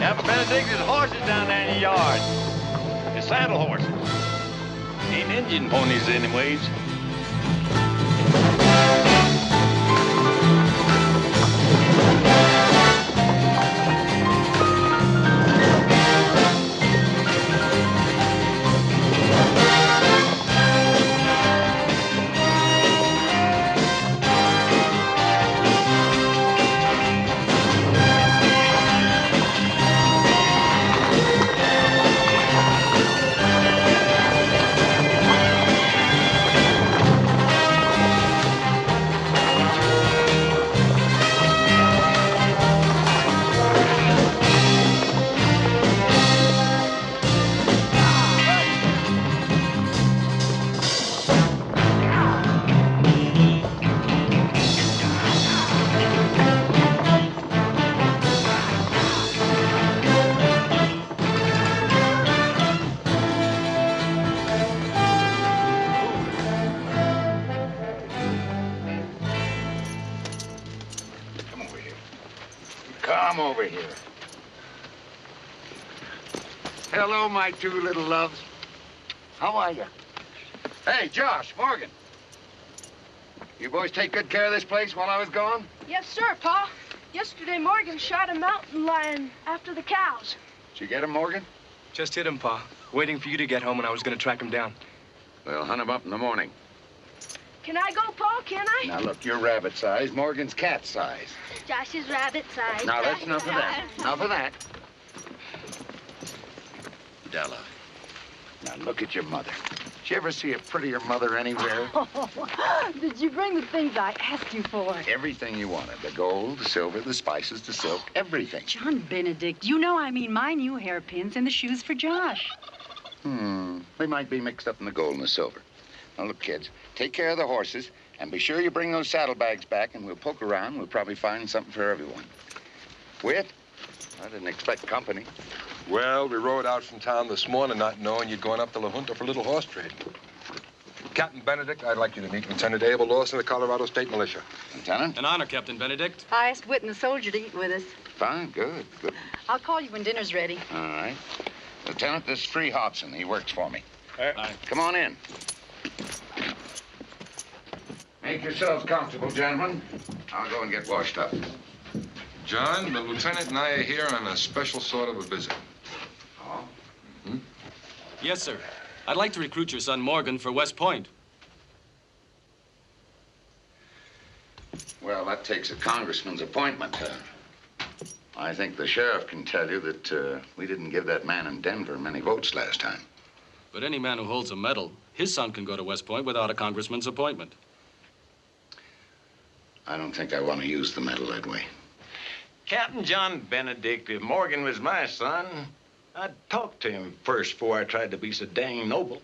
Now, for Benedict, there's horses down there in the yard. They're saddle horses. Ain't Indian ponies anyways. Come over here. Hello, my two little loves. How are you? Hey, Josh, Morgan. You boys take good care of this place while I was gone? Yes, sir, Pa. Yesterday, Morgan shot a mountain lion after the cows. Did you get him, Morgan? Just hit him, Pa. Waiting for you to get home, and I was going to track him down. We'll hunt him up in the morning. Can I go, Pa? Can I? Now, look, you're rabbit size. Morgan's cat size. Josh is rabbit size. Now, that's enough of that. Enough of that. Della, now look at your mother. Did you ever see a prettier mother anywhere? Oh, did you bring the things I asked you for? Everything you wanted. The gold, the silver, the spices, the silk, everything. John Benedict, you know I mean my new hairpins and the shoes for Josh. They might be mixed up in the gold and the silver. Now, look, kids, take care of the horses, and be sure you bring those saddlebags back, and we'll poke around. We'll probably find something for everyone. Whit, I didn't expect company. Well, we rode out from town this morning not knowing you'd gone up to La Junta for a little horse trading. Captain Benedict, I'd like you to meet Lieutenant Abel Lawson of the Colorado State Militia. Lieutenant? An honor, Captain Benedict. I asked Whit and the soldier to eat with us. Fine, good. I'll call you when dinner's ready. All right. Lieutenant, this is Free Hobson. He works for me. Aye. Come on in. Make yourselves comfortable, gentlemen. I'll go and get washed up. John, the lieutenant and I are here on a special sort of a visit. Oh? Yes, sir. I'd like to recruit your son Morgan for West Point. Well, that takes a congressman's appointment. I think the sheriff can tell you that we didn't give that man in Denver many votes last time. But any man who holds a medal, his son can go to West Point without a congressman's appointment. I don't think I want to use the medal that way. Captain John Benedict, if Morgan was my son, I'd talk to him first before I tried to be so dang noble.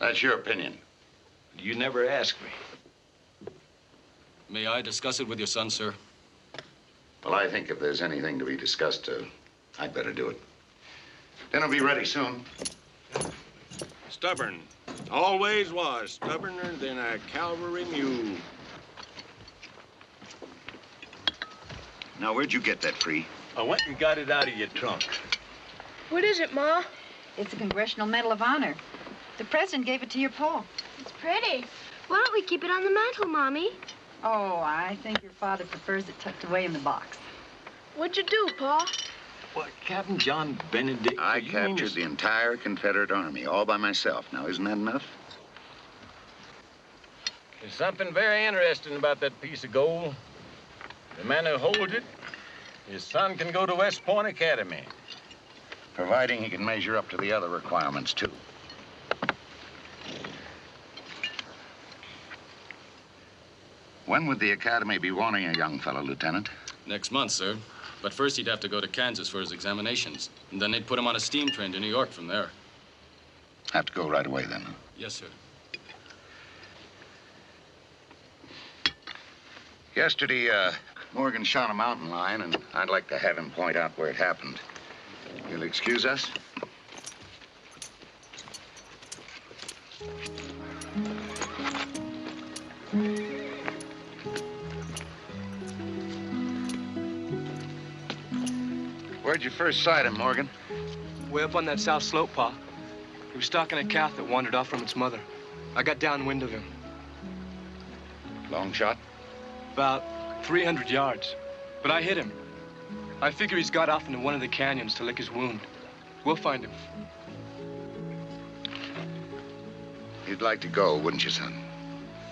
That's your opinion. You never asked me. May I discuss it with your son, sir? Well, I think if there's anything to be discussed, I'd better do it. Dinner'll be ready soon. Stubborn. Always was stubborner than a cavalry mule. Now, where'd you get that, Free? I went and got it out of your trunk. What is it, Ma? It's a Congressional Medal of Honor. The president gave it to your pa. It's pretty. Why don't we keep it on the mantle, Mommy? Oh, I think your father prefers it tucked away in the box. What'd you do, Pa? What, Captain John Benedict? I captured the entire Confederate Army all by myself. Now, isn't that enough? There's something very interesting about that piece of gold. The man who holds it, his son can go to West Point Academy. Providing he can measure up to the other requirements, too. When would the Academy be wanting a young fellow, Lieutenant? Next month, sir. But first he'd have to go to Kansas for his examinations. And then they'd put him on a steam train to New York from there. Have to go right away, then. Yes, sir. Yesterday, Morgan shot a mountain lion, and I'd like to have him point out where it happened. You'll excuse us? Where'd you first sight him, Morgan? Way up on that south slope, Pa. He was stalking a calf that wandered off from its mother. I got downwind of him. Long shot? About 300 yards. But I hit him. I figure he's got off into one of the canyons to lick his wound. We'll find him. You'd like to go, wouldn't you, son?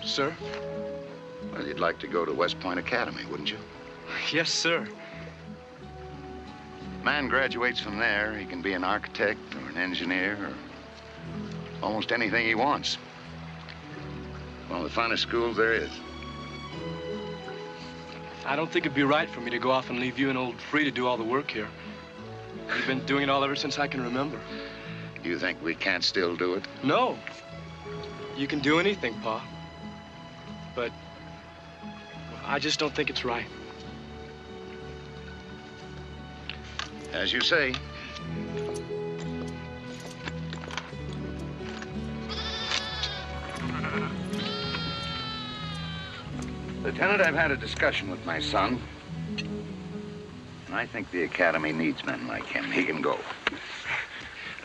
Sir? Well, you'd like to go to West Point Academy, wouldn't you? Yes, sir. Man graduates from there, he can be an architect or an engineer or almost anything he wants. One of the finest schools there is. I don't think it'd be right for me to go off and leave you and old Free to do all the work here. You've been doing it all ever since I can remember. You think we can't still do it? No. You can do anything, Pa. But I just don't think it's right. As you say. Lieutenant, I've had a discussion with my son. And I think the Academy needs men like him. He can go.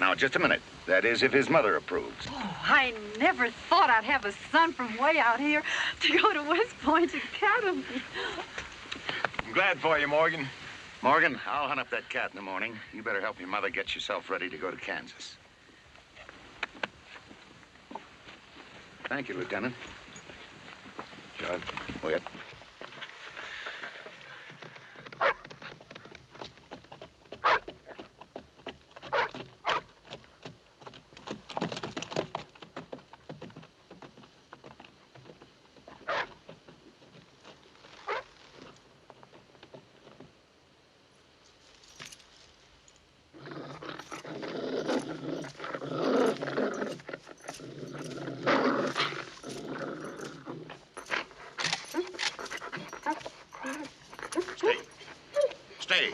Now, just a minute. That is, if his mother approves. Oh, I never thought I'd have a son from way out here to go to West Point Academy. I'm glad for you, Morgan. Morgan, I'll hunt up that cat in the morning. You better help your mother get yourself ready to go to Kansas. Thank you, Lieutenant. John. Wait. Stay.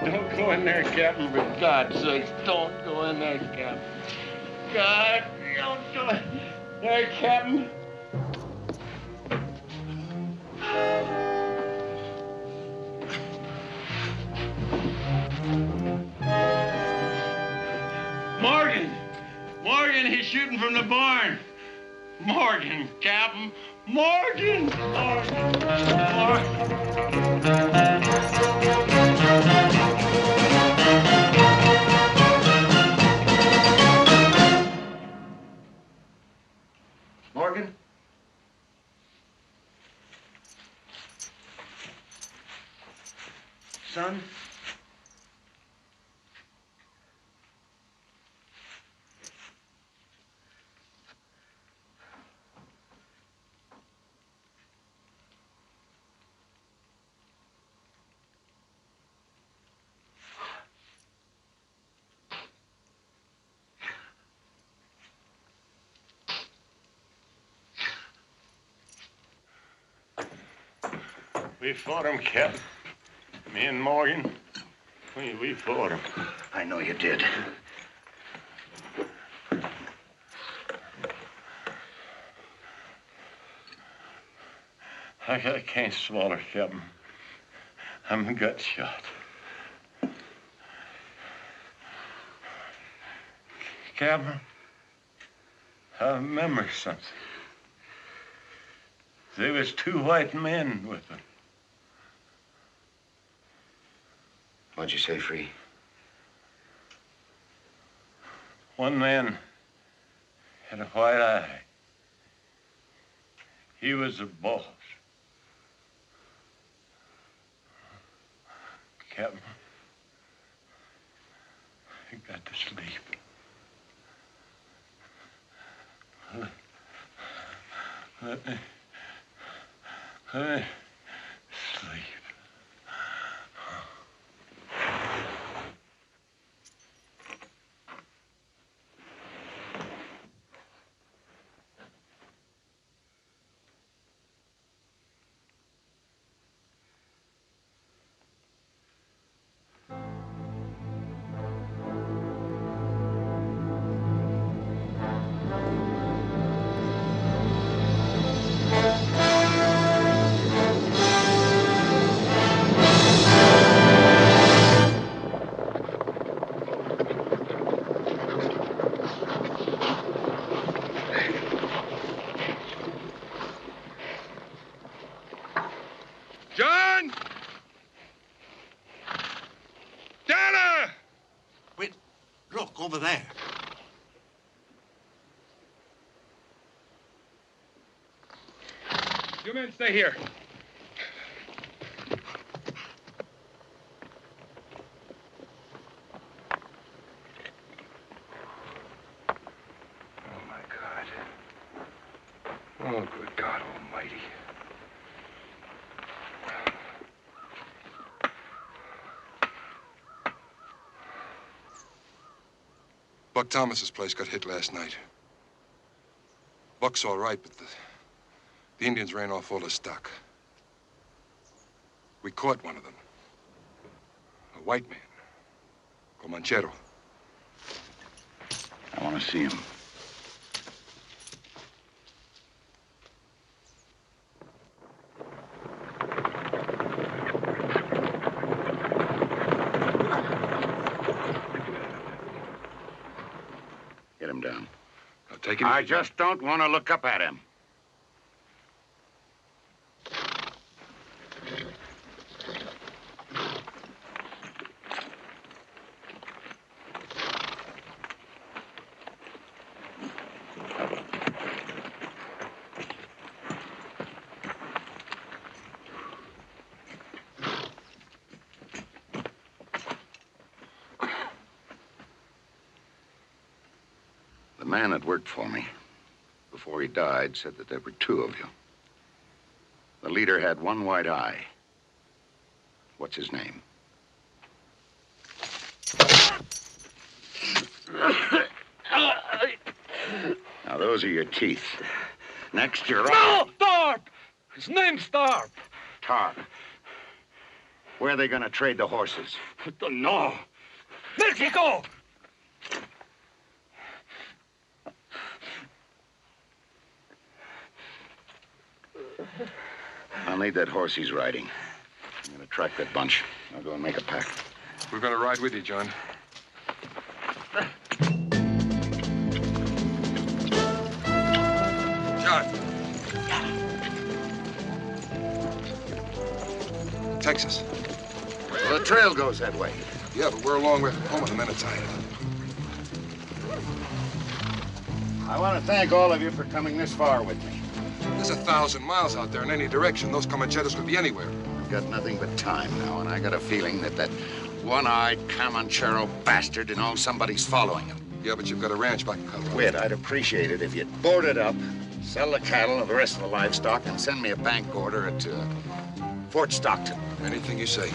Don't go in there, Captain, for God's sake. Don't go in there, Captain. God, don't go in there, Captain. Morgan! Morgan, he's shooting from the barn. Morgan, Captain. Morgan! Morgan! Morgan, Son? We fought him, Cap. Me and Morgan. We fought him. I know you did. I can't swallow, Captain. I'm gut shot. Captain, I remember something. There was 2 white men with him. What'd you say, Free? One man had a white eye. He was the boss. Captain, I got to sleep. Let me sleep. Over there. You men stay here. Oh, my God. Oh, good God Almighty. Buck Thomas's place got hit last night. Buck's all right, but the Indians ran off all the stock. We caught one of them. A white man. Comanchero. I want to see him. Get him down. I'll take it. I just don't want to look up at him. The man that worked for me, before he died, said that there were 2 of you. The leader had one white eye. What's his name? Now, those are your teeth. Next, you're... No! Tharp! His name's Tharp. Tarp. Where are they going to trade the horses? No. Mexico! I'll need that horse he's riding. I'm going to track that bunch. I'll go and make a pack. We're going to ride with you, John. John. Texas. Well, the trail goes that way. Yeah, but we're a long way from home in a minute, Shahid. I want to thank all of you for coming this far with me. There's 1,000 miles out there in any direction. Those Comancheros could be anywhere. got nothing but time now, and I got a feeling that that one-eyed Comanchero bastard knows somebody's following him. Yeah, but you've got a ranch back in Colorado. Wait, I'd appreciate it if you'd board it up, sell the cattle and the rest of the livestock, and send me a bank order at Fort Stockton. Anything you say.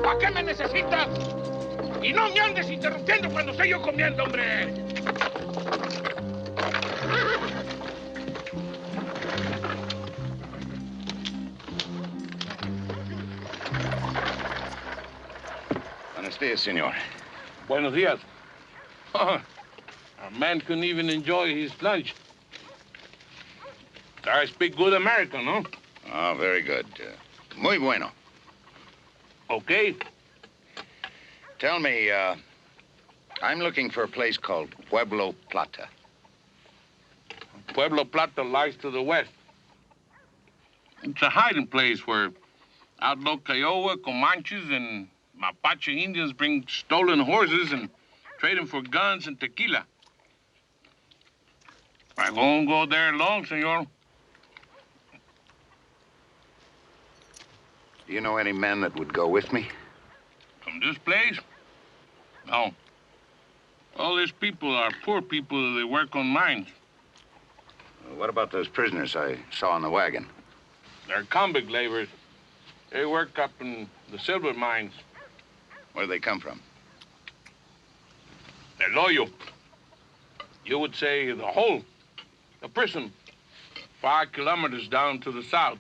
¿Para qué me necesitas? Y no me andes interrumpiendo cuando estoy yo comiendo, hombre. Buenos días, senor. Buenos días. A man couldn't even enjoy his lunch. I speak good American, no? Oh, very good. Muy bueno. Okay. Tell me, I'm looking for a place called Pueblo Plata. Pueblo Plata lies to the west. It's a hiding place where outlaw Kiowa, Comanches, and Mapache Indians bring stolen horses and trade them for guns and tequila. I won't go there alone, senor. Do you know any men that would go with me? From this place? No. All these people are poor people. They work on mines. What about those prisoners I saw in the wagon? They're convict laborers. They work up in the silver mines. Where do they come from? They're loyal. You would say the hole, the prison, 5 kilometers down to the south.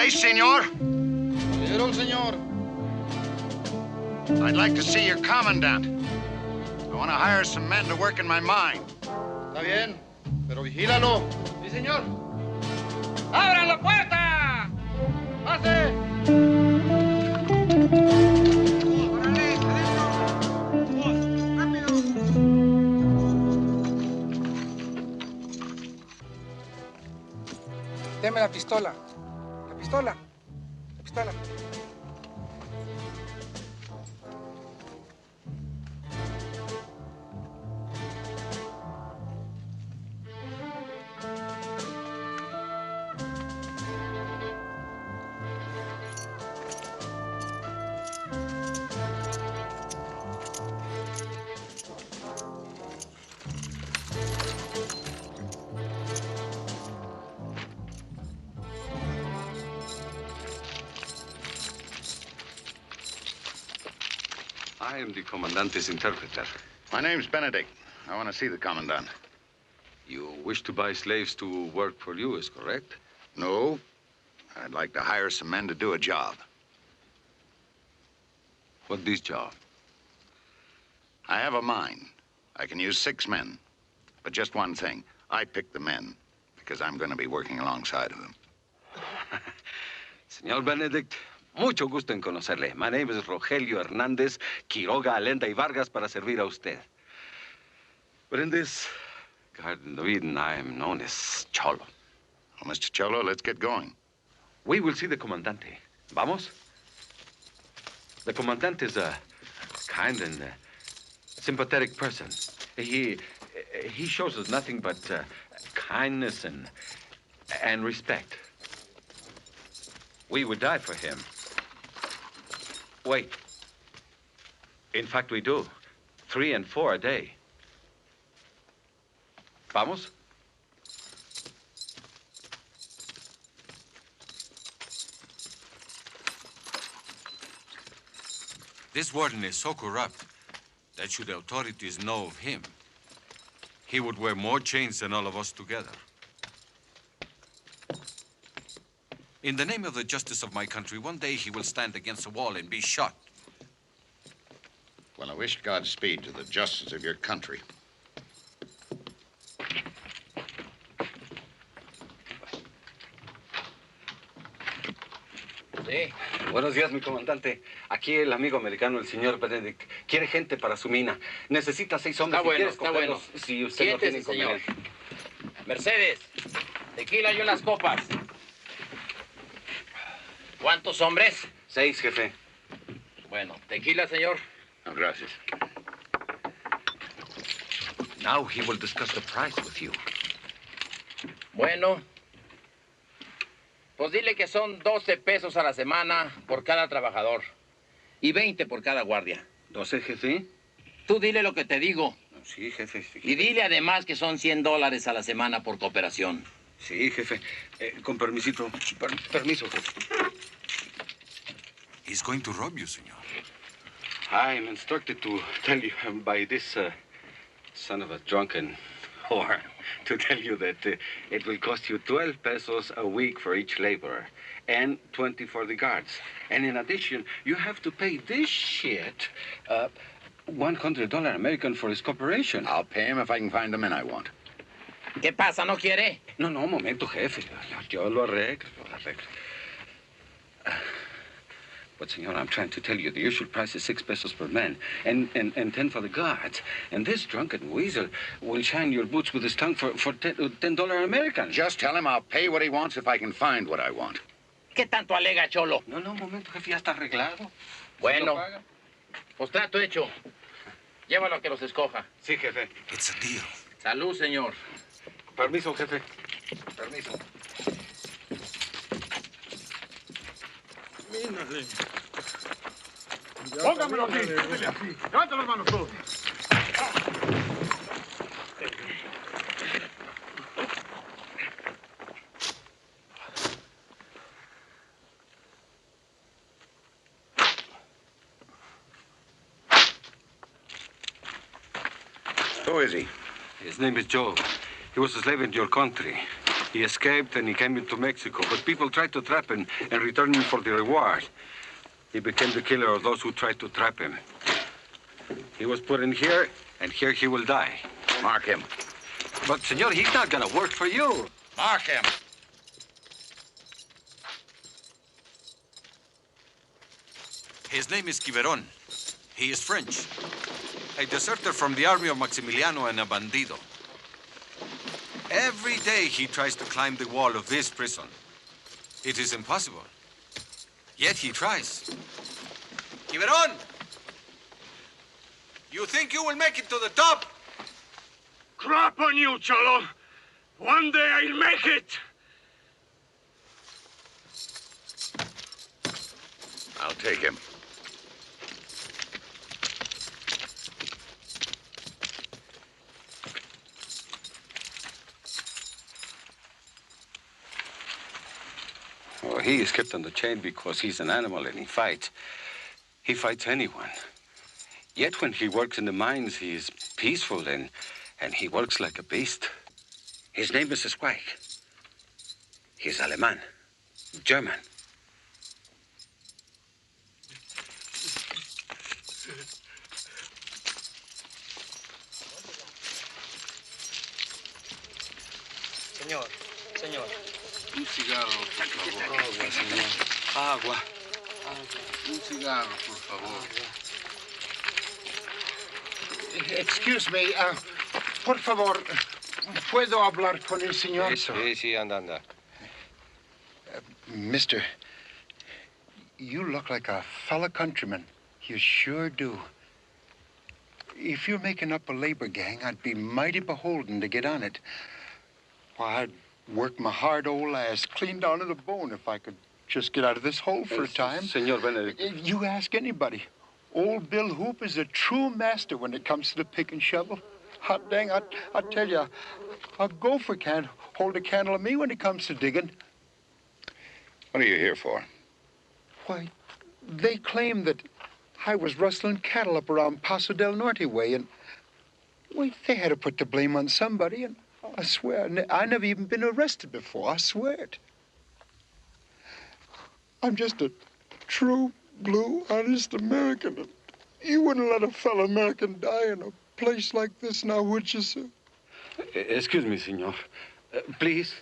Senor? Senor. I'd like to see your commandant. I want to hire some men to work in my mine. Está bien, pero vigílalo. Sí, señor. ¡Abran la puerta! ¡Pase! ¡Órale, adentro! ¡Rápido! Deme la pistola. La pistola. I am the commandante's interpreter. My name's Benedict. I want to see the commandant. You wish to buy slaves to work for you, is correct? No. I'd like to hire some men to do a job. What this job? I have a mine. I can use 6 men. But just one thing. I pick the men because I'm going to be working alongside of them. Señor Benedict, mucho gusto en conocerle. My name is Rogelio Hernández, Quiroga, Allenda y Vargas para servir a usted. But in this Garden of Eden, I am known as Cholo. Well, Mr. Cholo, let's get going. We will see the comandante. Vamos? The commandant is a kind and sympathetic person. He shows us nothing but kindness and respect. We would die for him. Wait. In fact, we do. 3 and 4 a day. Vamos? This warden is so corrupt that should the authorities know of him, he would wear more chains than all of us together. In the name of the justice of my country, one day he will stand against a wall and be shot. Well, I wish Godspeed to the justice of your country. Sí. Buenos días, mi comandante. Aquí el amigo americano, el señor Bendíct, quiere gente para su mina. Necesita 6 hombres. Está bueno. Si usted Siéntese, no tiene señor. inconveniente. Mercedes, tequila y unas copas. ¿Cuántos hombres? 6, jefe. Bueno, tequila, señor. No, gracias. Now he will discuss the price with you. Bueno, pues dile que son 12 pesos a la semana por cada trabajador y 20 por cada guardia. ¿12, jefe? Tú dile lo que te digo. Sí, jefe. Y dile además que son $100 a la semana por cooperación. Sí, jefe. Con permisito. Permiso, jefe. He's going to rob you, señor. I'm instructed to tell you by this son of a drunken whore to tell you that it will cost you 12 pesos a week for each laborer and 20 for the guards. And in addition, you have to pay this shit $100 American for his cooperation. I'll pay him if I can find the men I want. ¿Qué pasa? ¿No quiere? No, un momento, jefe. Yo lo arreglo. But, senor, I'm trying to tell you, the usual price is 6 pesos per man and 10 for the guards. And this drunken weasel will shine your boots with his tongue for $10 American. Just tell him I'll pay what he wants if I can find what I want. ¿Qué tanto alega, Cholo? No, un momento, jefe, ya está arreglado. Bueno, pues trato hecho. Llévalo a que los escoja. Sí, jefe. It's a deal. Salud, señor. Permiso, jefe. Permiso. Mírale. Póngamelo aquí. Levanta las manos todos. Who is he? His name is Joe. He was a slave in your country. He escaped and he came into Mexico, but people tried to trap him and return him for the reward. He became the killer of those who tried to trap him. He was put in here, and here he will die. Mark him. But, senor, he's not gonna work for you. Mark him. His name is Quiberon. He is French. A deserter from the army of Maximiliano and a bandido. Every day he tries to climb the wall of this prison. It is impossible. Yet he tries. Quiberon! You think you will make it to the top? Crap on you, Cholo. One day I'll make it. I'll take him. Well, he is kept on the chain because he's an animal and he fights. He fights anyone. Yet when he works in the mines, he is peaceful and he works like a beast. His name is Spike. He's Alemán, German. Señor. Un cigarro, por favor. Agua, señor. Agua. Un cigarro, por favor. Excuse me, por favor, ¿puedo hablar con el señor? Sí, anda. Mister, you look like a fellow countryman. You sure do. If you're making up a labor gang, I'd be mighty beholden to get on it. Why, I'd work my hard old ass clean down to the bone if I could just get out of this hole for a time. Senor Benedict. You ask anybody. Old Bill Hoop is a true master when it comes to the pick and shovel. Hot dang, I tell you, a gopher can't hold a candle of me when it comes to digging. What are you here for? Why, they claim that I was rustling cattle up around Paso del Norte way, and wait, they had to put the blame on somebody, and I swear, I never even been arrested before, I swear it. I'm just a true, blue, honest American. You wouldn't let a fellow American die in a place like this now, would you, sir? Excuse me, senor. Please.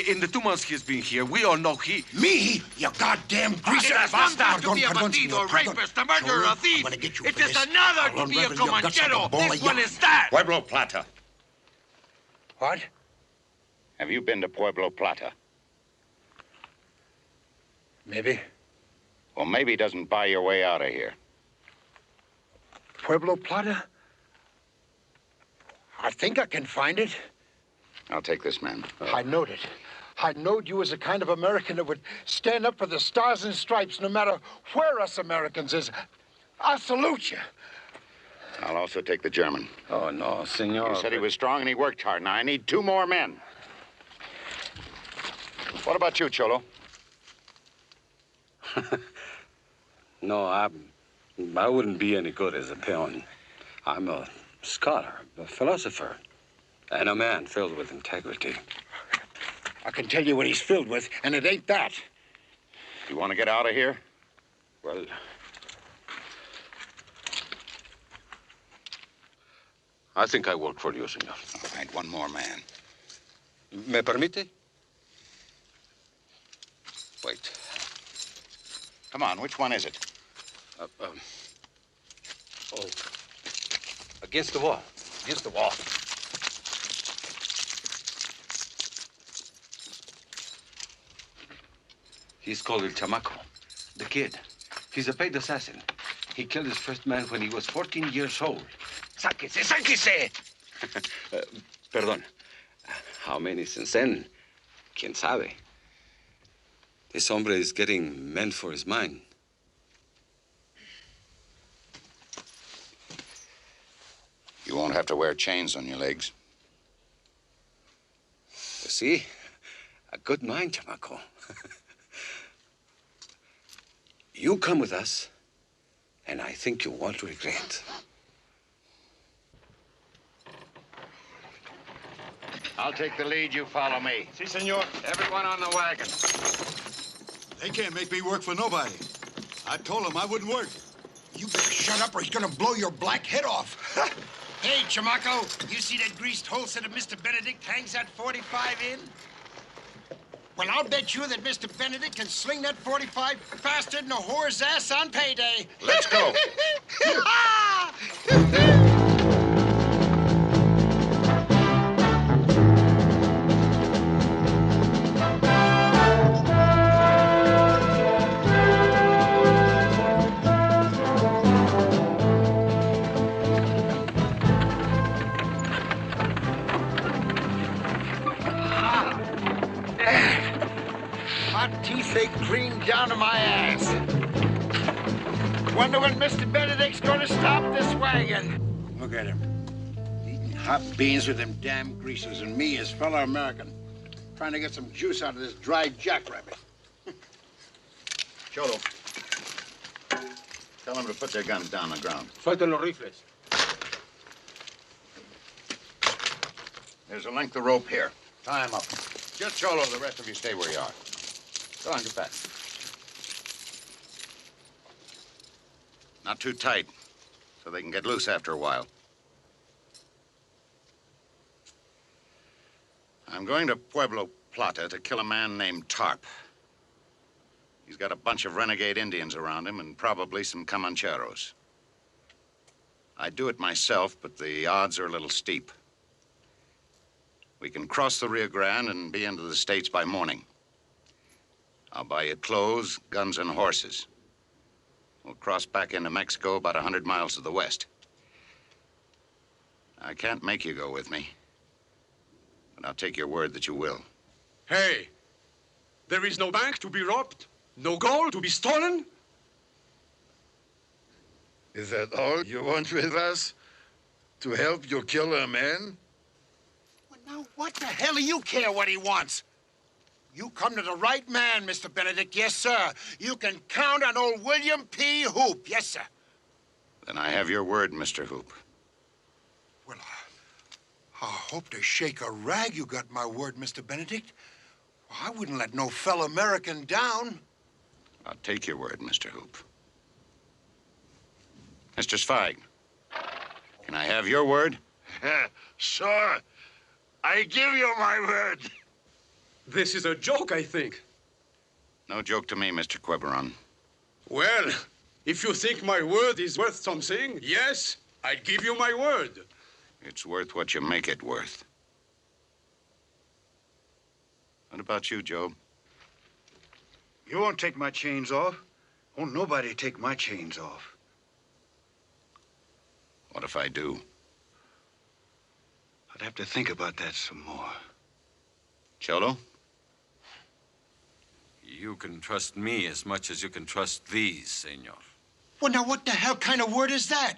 In the 2 months he's been here, we all know he... Me? You goddamn greaser bastard! To be a bandido, a rapist, a murderer, a thief. It is another to be a comanchero. This one is that. Pueblo Plata. What? Have you been to Pueblo Plata? Maybe. Well, maybe doesn't buy your way out of here. Pueblo Plata? I think I can find it. I'll take this man. I knowed it. I knowed you was the kind of American that would stand up for the stars and stripes no matter where us Americans is. I salute you. I'll also take the German. Oh, no, senor. You said he was strong and he worked hard. Now, I need 2 more men. What about you, Cholo? No, I wouldn't be any good as a peon. I'm a scholar, a philosopher, and a man filled with integrity. I can tell you what he's filled with, and it ain't that. You want to get out of here? Well, I think I work for you, senor. All right, 1 more man. ¿Me permite? Wait. Come on, which one is it? Against the wall. Against the wall. He's called El Chamaco, the kid. He's a paid assassin. He killed his first man when he was 14 years old. Sáquese, sáquese! Perdón. How many since then? ¿Quién sabe? This hombre is getting men for his mind. You won't have to wear chains on your legs. You see? A good mind, Chamaco. You come with us, and I think you won't regret. I'll take the lead, you follow me. Si, senor. Everyone on the wagon. They can't make me work for nobody. I told them I wouldn't work. You better shut up or he's gonna blow your black head off. Hey, Chamaco, you see that greased hulster that Mr. Benedict hangs that 45 in? Well, I'll bet you that Mr. Benedict can sling that 45 faster than a whore's ass on payday. Let's go. Clean down to my ass. Wonder when Mr. Benedict's gonna stop this wagon. Look at him. Eating hot beans with them damn greasers, and me, his fellow American, trying to get some juice out of this dry jackrabbit. Cholo, tell them to put their guns down on the ground. Suelten los rifles. There's a length of rope here. Tie him up. Just Cholo, the rest of you stay where you are. Go on, get back. Not too tight, so they can get loose after a while. I'm going to Pueblo Plata to kill a man named Tarp. He's got a bunch of renegade Indians around him and probably some Comancheros. I'd do it myself, but the odds are a little steep. We can cross the Rio Grande and be into the States by morning. I'll buy you clothes, guns, and horses. We'll cross back into Mexico about 100 miles to the west. I can't make you go with me, but I'll take your word that you will. Hey, there is no bank to be robbed, no gold to be stolen. Is that all you want with us? To help you kill a man? Well, now, what the hell do you care what he wants? You come to the right man, Mr. Benedict. Yes, sir. You can count on old William P. Hoop. Yes, sir. Then I have your word, Mr. Hoop. Well, I hope to shake a rag you got my word, Mr. Benedict. Well, I wouldn't let no fellow American down. I'll take your word, Mr. Hoop. Mr. Zweig, can I have your word? Sure. I give you my word. This is a joke, I think. No joke to me, Mr. Quiberon. Well, if you think my word is worth something, yes, I'd give you my word. It's worth what you make it worth. What about you, Job? You won't take my chains off. Won't nobody take my chains off. What if I do? I'd have to think about that some more. Cholo? You can trust me as much as you can trust these, senor. Well, now what the hell kind of word is that?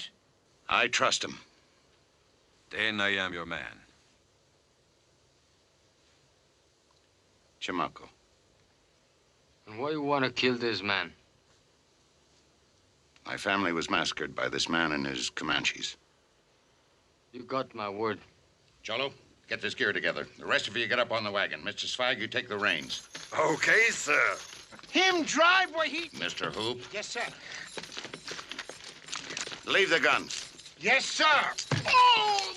I trust him. Then I am your man. Chamaco. And why you want to kill this man? My family was massacred by this man and his Comanches. You got my word. Cholo, get this gear together. The rest of you get up on the wagon. Mr. Zweig, you take the reins. Okay, sir. Him drive where he... Mr. Hoop, Yes, sir. leave the guns. Yes, sir. Oh!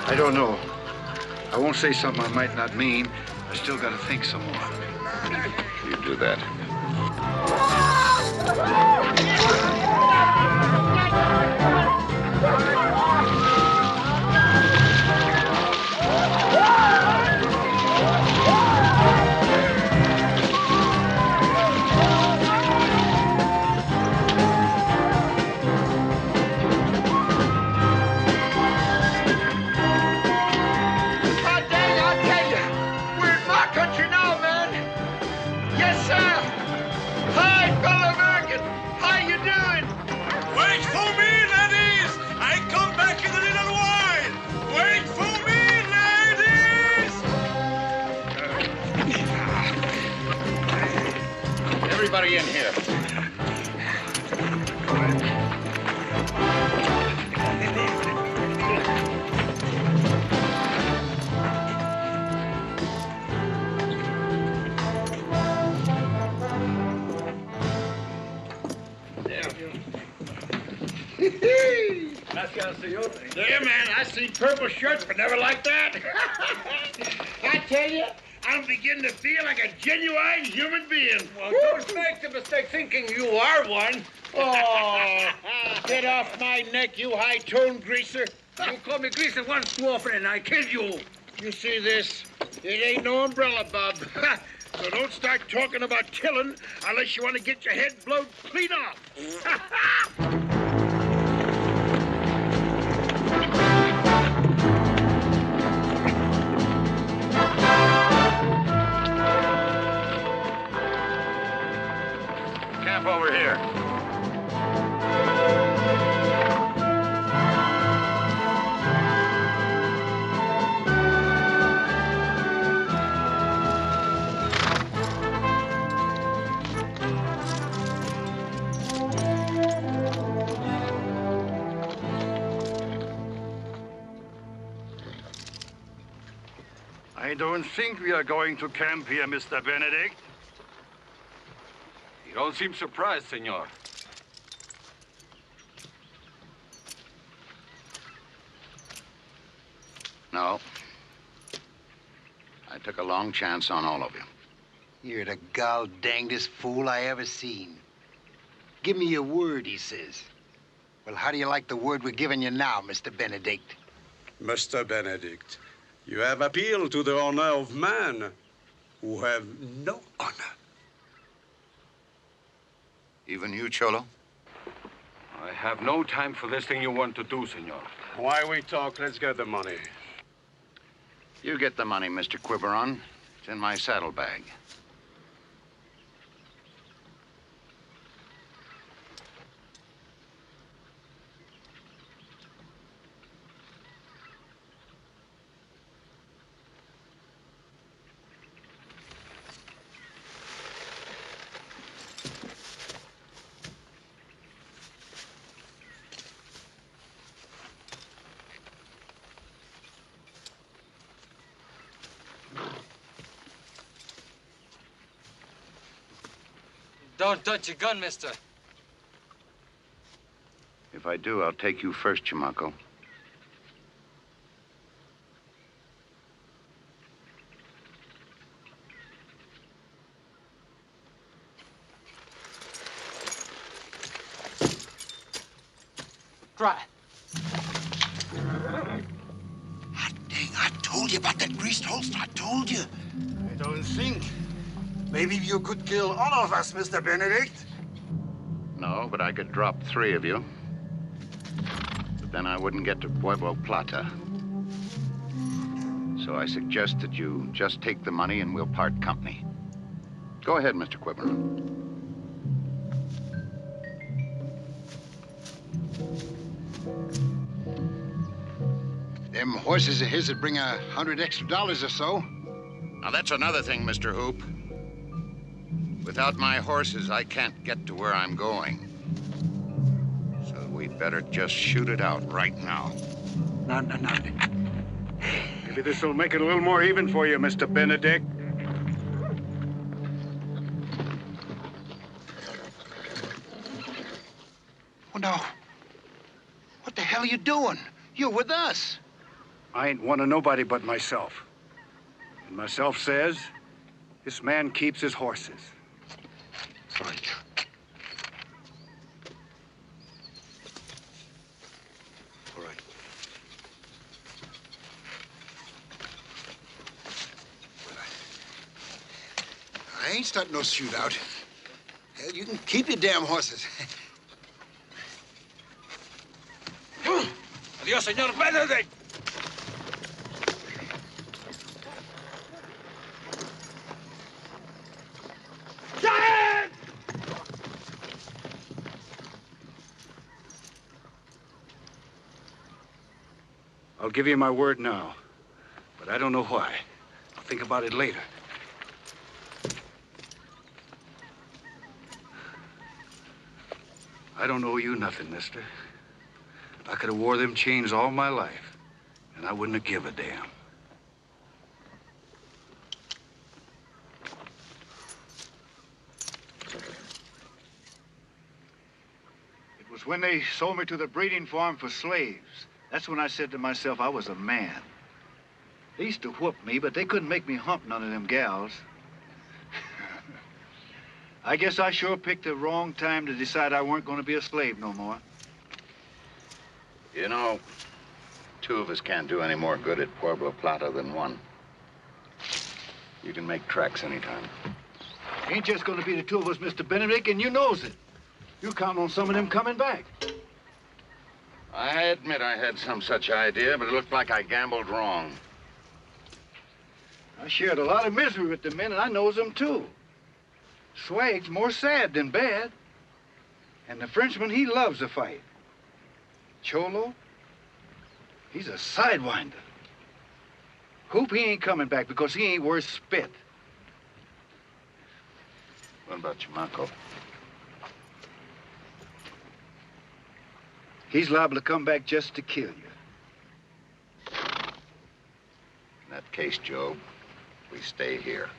I don't know. I won't say something I might not mean. I still gotta think some more. You do that. Everybody in here. Yeah, man, I seen purple shirts, but never like that. I tell you, I'm beginning to feel like a genuine human being. Well, don't make the mistake thinking you are one. Oh, get off my neck, you high-toned greaser. You called me greaser once too often, and I killed you. You see this? It ain't no umbrella, Bob. So don't start talking about killing unless you want to get your head blowed clean off. Camp over here. I don't think we are going to camp here, Mr. Benedict. You don't seem surprised, senor. No. I took a long chance on all of you. You're the gall-dangdest fool I ever seen. Give me your word, he says. Well, how do you like the word we're giving you now, Mr. Benedict? Mr. Benedict, you have appealed to the honor of man who have no honor. Even you, Cholo? I have no time for this thing you want to do, senor. Why we talk? Let's get the money. You get the money, Mr. Quiberon. in my saddlebag. Don't touch your gun, mister. If I do, I'll take you first, Chamaco. Try. Dang, I told you about that greased holster. I told you. I don't think. Maybe you could kill all of us, Mr. Benedict. No, but I could drop 3 of you. But then I wouldn't get to Pueblo Plata. So I suggest that you just take the money and we'll part company. Go ahead, Mr. Quiberon. Them horses of his would bring $100 extra or so. Now, that's another thing, Mr. Hoop. Without my horses, I can't get to where I'm going. So we'd better just shoot it out right now. No. Maybe this will make it a little more even for you, Mr. Benedict. Well, now, what the hell are you doing? You're with us. I ain't one of nobody but myself. And myself says, this man keeps his horses. Right. All right. I ain't starting no shootout. Hell, you can keep your damn horses. Adiós, señor Benedict. Shahid! I'll give you my word now, but I don't know why. I'll think about it later. I don't owe you nothing, mister. I could have wore them chains all my life, and I wouldn't have give a damn. It was when they sold me to the breeding farm for slaves. That's when I said to myself I was a man. They used to whoop me, but they couldn't make me hump none of them gals. I guess I sure picked the wrong time to decide I weren't going to be a slave no more. You know, 2 of us can't do any more good at Pueblo Plata than 1. You can make tracks anytime. Ain't just going to be the 2 of us, Mr. Benedict, and you knows it. You count on some of them coming back. I admit I had some such idea, but it looked like I gambled wrong. I shared a lot of misery with the men, and I knows them, too. Swag's more sad than bad. And the Frenchman, he loves a fight. Cholo, he's a sidewinder. Hoop, he ain't coming back because he ain't worth spit. What about Chamaco? He's liable to come back just to kill you. In that case, Joe, we stay here.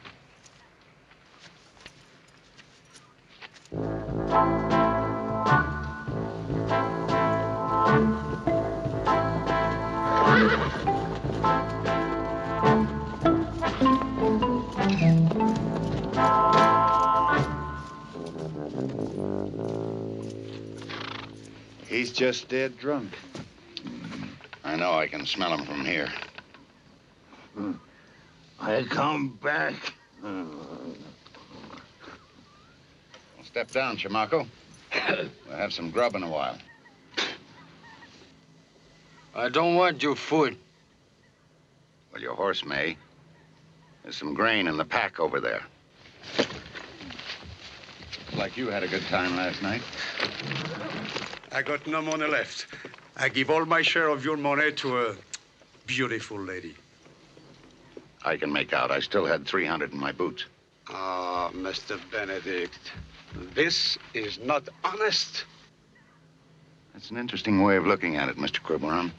He's just dead drunk. I know. I can smell him from here. I come back. Well, step down, Chamaco. We'll have some grub in a while. I don't want your food. Well, your horse may. There's some grain in the pack over there. Like you had a good time last night. I got no money left. I give all my share of your money to a beautiful lady. I can make out. I still had 300 in my boots. Ah, Mr. Benedict, this is not honest. That's an interesting way of looking at it, Mr. Quiberon.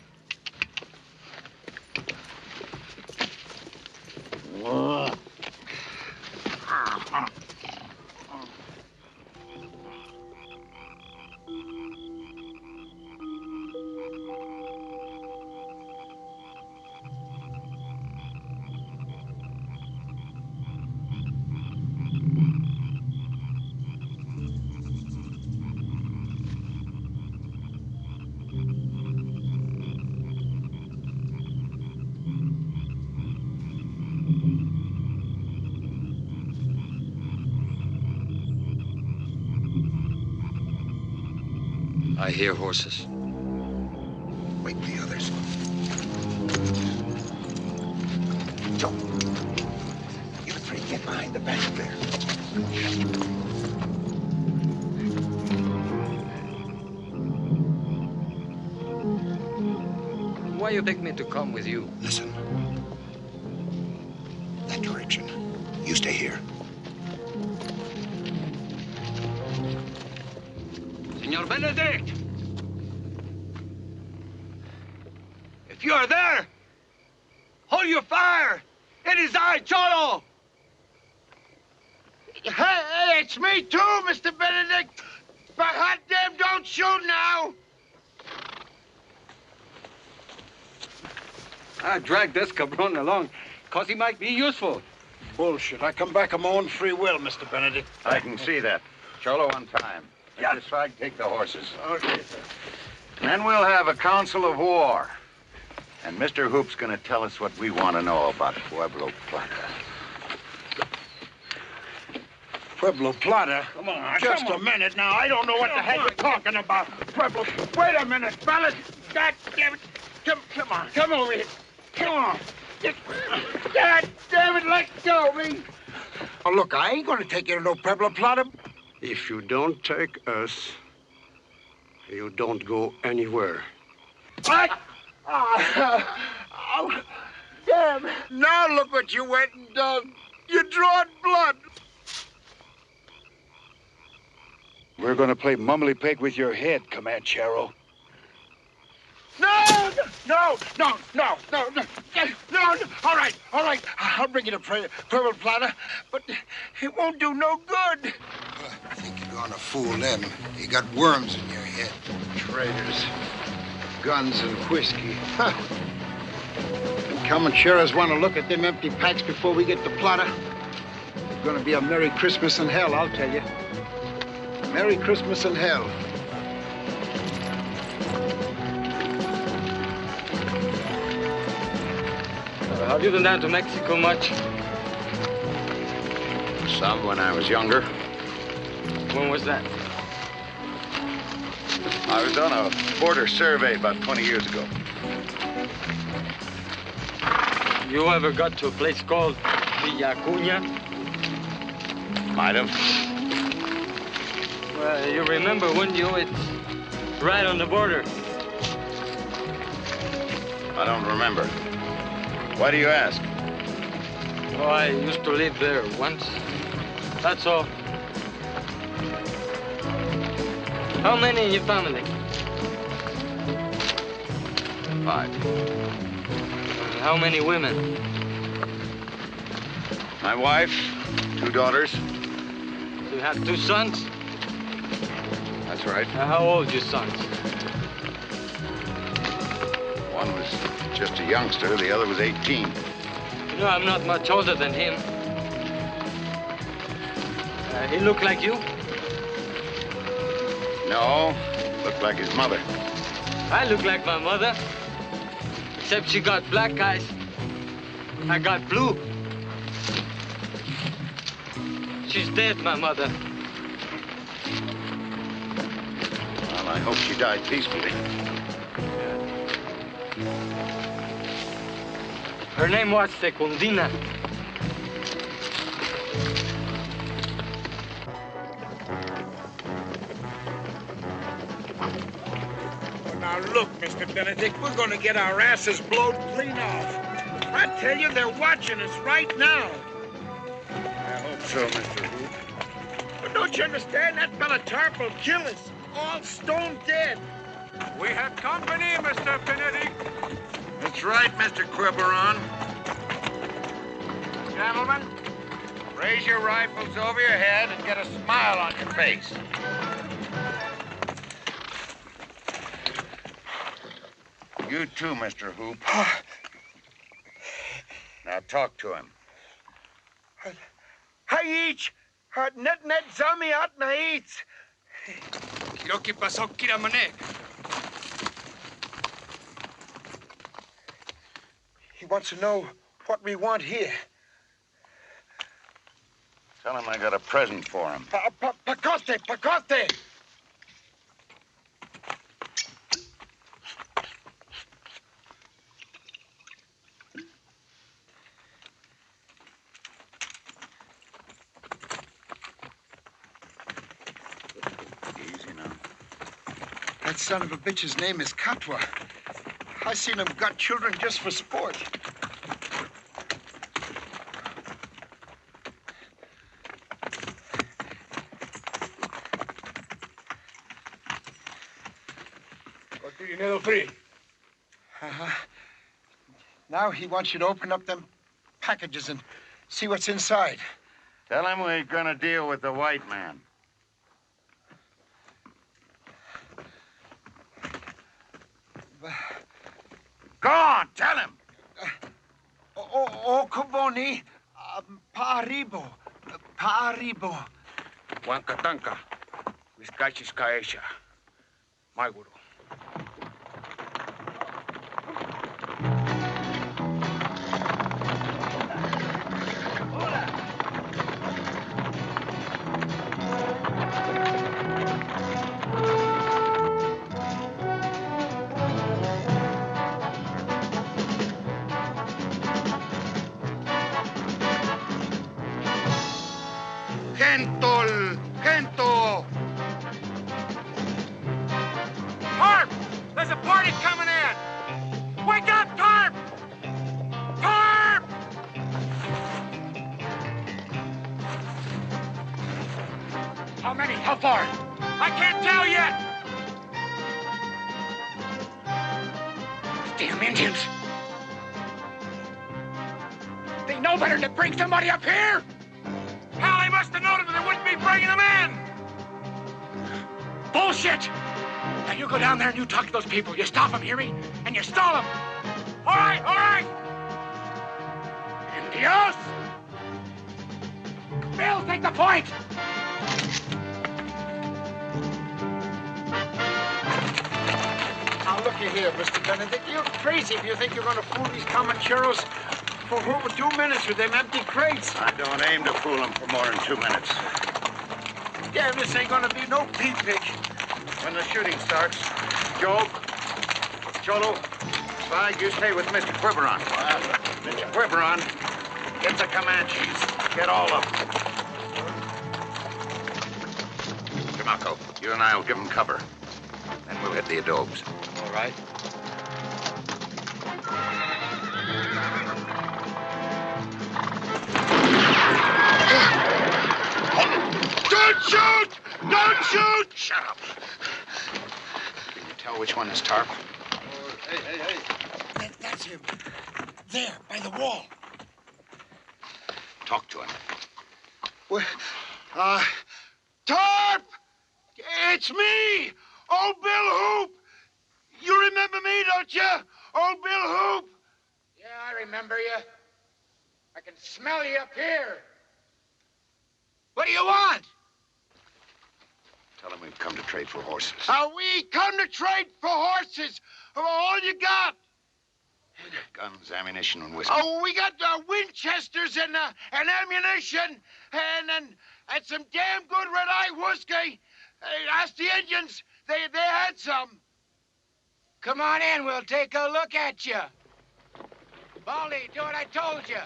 I hear horses. Wake the others. Joe, you three get behind the back there. Why you pick me to come with you? Listen. That direction. You stay here. Senor Benedict! If you are there, hold your fire! It is I, Cholo! Hey, it's me too, Mr. Benedict! But hot damn, don't shoot now! I dragged this cabron along, because he might be useful. Bullshit. I come back of my own free will, Mr. Benedict. I can see that. Cholo on time. Let this flag take the horses. Okay, sir. And then we'll have a council of war. And Mr. Hoop's gonna tell us what we want to know about Pueblo Plata. Pueblo Plata? Come on, just a minute now. I don't know what the heck you're talking about. Pueblo. Wait a minute, fellas. God damn it. Come on. Come over here. Come on. God damn it, let go of me. Oh, look, I ain't gonna take you to no Pueblo Plata. If you don't take us, you don't go anywhere. What? Oh, damn. Now look what you went and done. You drawed blood. We're gonna play mumbly peg with your head, Comanchero. No! All right. I'll bring you to Pueblo Plata, but it won't do no good. I think you're gonna fool them. You got worms in your head. Traitors. Guns and whiskey. Huh. And Comancheros want to look at them empty packs before we get to Plata. It's gonna be a Merry Christmas in hell, I'll tell you. Merry Christmas in hell. Have you been down to Mexico much? Some when I was younger. When was that? I was on a border survey about 20 years ago. You ever got to a place called Villacuña? Might have. Well, you remember, wouldn't you? It's right on the border. I don't remember. Why do you ask? Oh, I used to live there once. That's all. How many in your family? 5. How many women? My wife, 2 daughters. You have 2 sons? That's right. How old your sons? One was just a youngster, the other was 18. You know, I'm not much older than him. He look like you? No, looked like his mother. I look like my mother. Except she got black eyes. I got blue. She's dead, my mother. Well, I hope she died peacefully. Her name was Secundina. look, Mr. Benedict, we're gonna get our asses blowed clean off. I tell you, they're watching us right now. I hope so, Mr. Hoop. But don't you understand? That fella Tarp will kill us. All stone dead. We have company, Mr. Benedict. That's right, Mr. Quiberon. Gentlemen, raise your rifles over your head and get a smile on your face. You too, Mr. Hoop. Now talk to him. Haich, net zamiat naits. Lo que pasó, Kiramanek? He wants to know what we want here. Tell him I got a present for him. Pacoste, pacoste! Easy now. That son of a bitch's name is Katwa. I seen him got children just for sport. Now he wants you to open up them packages and see what's inside. Tell him we're gonna deal with the white man. Go on, tell him. Kuboni, Paribo, Paribo. Wankatanka, Miskachis Kaesha, my guru. Gento! Tarp! There's a party coming in! Wake up, Tarp! Tarp! How many? How far? I can't tell yet! Damn Indians! They know better than to bring somebody up here! Hell, they must have known it, but they wouldn't be bringing them in! Bullshit! Now you go down there and you talk to those people. You stop them, hear me? And you stall them. All right, all right! Indios! Bill, take the point! Now looky here, Mr. Benedict. You're crazy if you think you're gonna fool these Comancheros for over 2 minutes with them empty crates. I don't aim to fool him for more than 2 minutes. Damn, this ain't gonna be no pea pick. When the shooting starts, Joe, Cholo, Spag, you stay with Mr. Quiberon. Mr. Quiberon, get the Comanches. Get all of them. Jamaco, you and I will give them cover. Then we'll hit the adobes. All right. Don't shoot! Don't shoot! Shut up. Can you tell which one is Tarp? That's him. There, by the wall. Talk to him. Well, Tarp! It's me! Old Bill Hoop! You remember me, don't you? Old Bill Hoop! Yeah, I remember you. I can smell you up here. What do you want? Tell him we've come to trade for horses. We come to trade for horses. All you got? We got guns, ammunition, and whiskey. We got Winchesters and ammunition and some damn good red-eye whiskey. Ask the Indians. They had some. Come on in. We'll take a look at you. Baldy, do what I told you.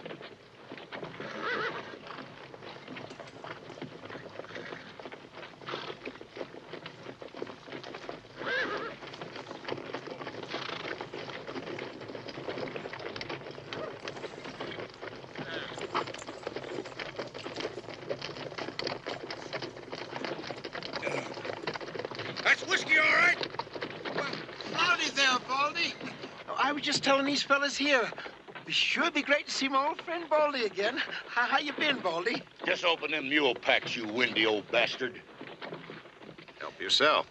just telling these fellas here. It sure be great to see my old friend Baldy again. How you been, Baldy? Just open them mule packs, you windy old bastard. Help yourself.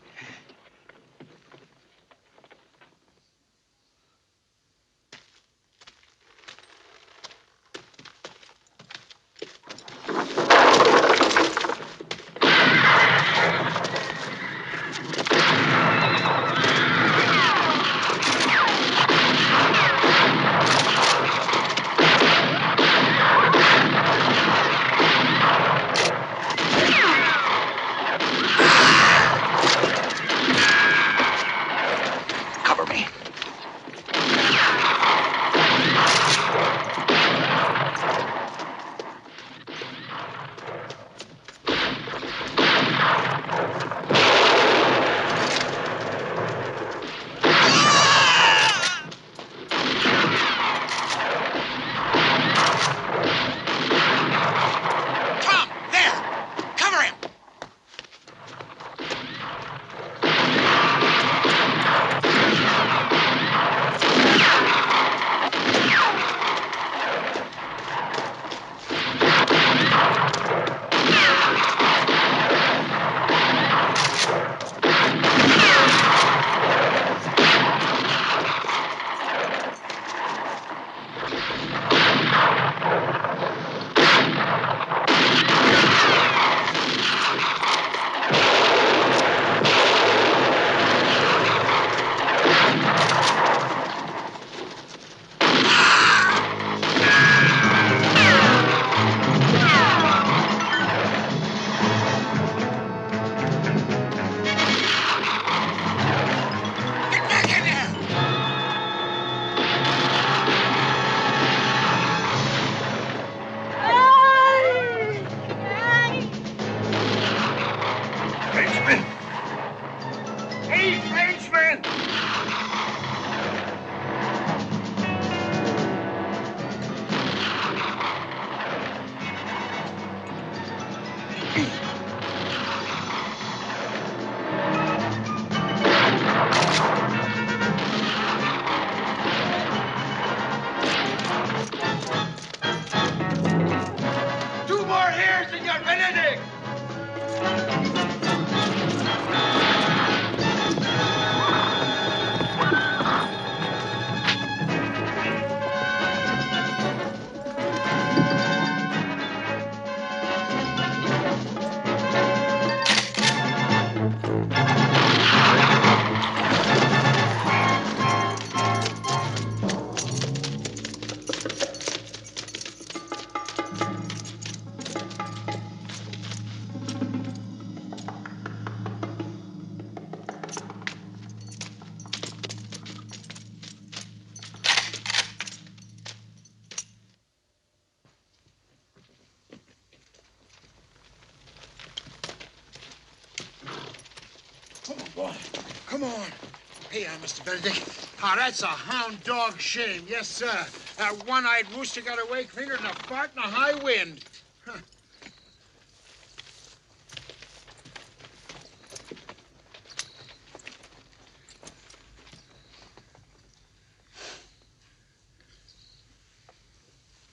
Come on. Hey, Mr. Benedict. Oh, that's a hound dog shame. Yes, sir. That one-eyed rooster got away cleaner than a fart in a high wind. Huh.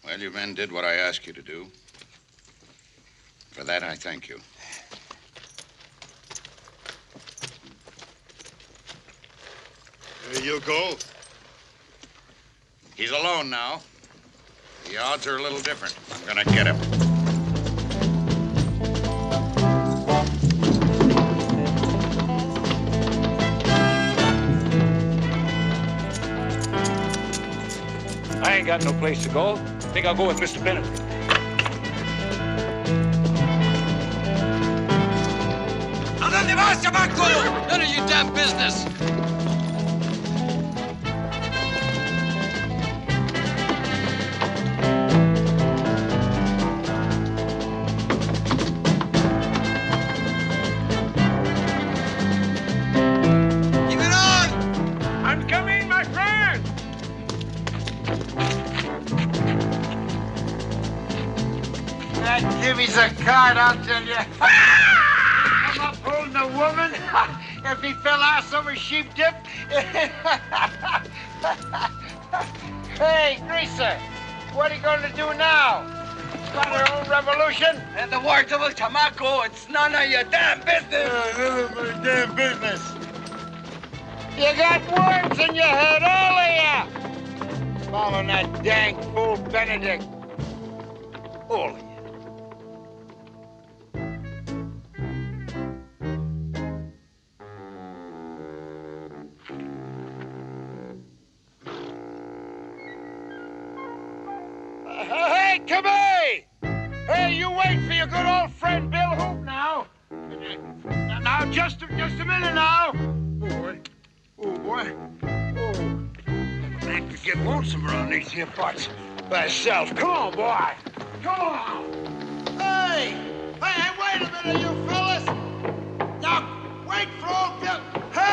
Well, you men did what I asked you to do. For that, I thank you. There you go. He's alone now. The odds are a little different. I'm gonna get him. I ain't got no place to go. Think I'll go with Mr. Bennett. ¿A dónde vas, chamaco? None of your damn business. Jimmy's a card, I'll tell you. Come up holding a woman. If he fell ass over sheep dip. Hey, Greaser, what are you going to do now? Start our own revolution? And the words of El Chamaco, it's none of your damn business. None of my damn business. You got words in your head, all of you. Following that dang fool Benedict. All of you. Hey, come here! Hey, you wait for your good old friend Bill Hoop now. Now, just a minute now. Oh, boy. Oh, boy. Oh. I could get lonesome around these here parts by itself. Come on, boy. Come on. Hey! Hey, wait a minute, you fellas. Now, wait for old Bill. Hey!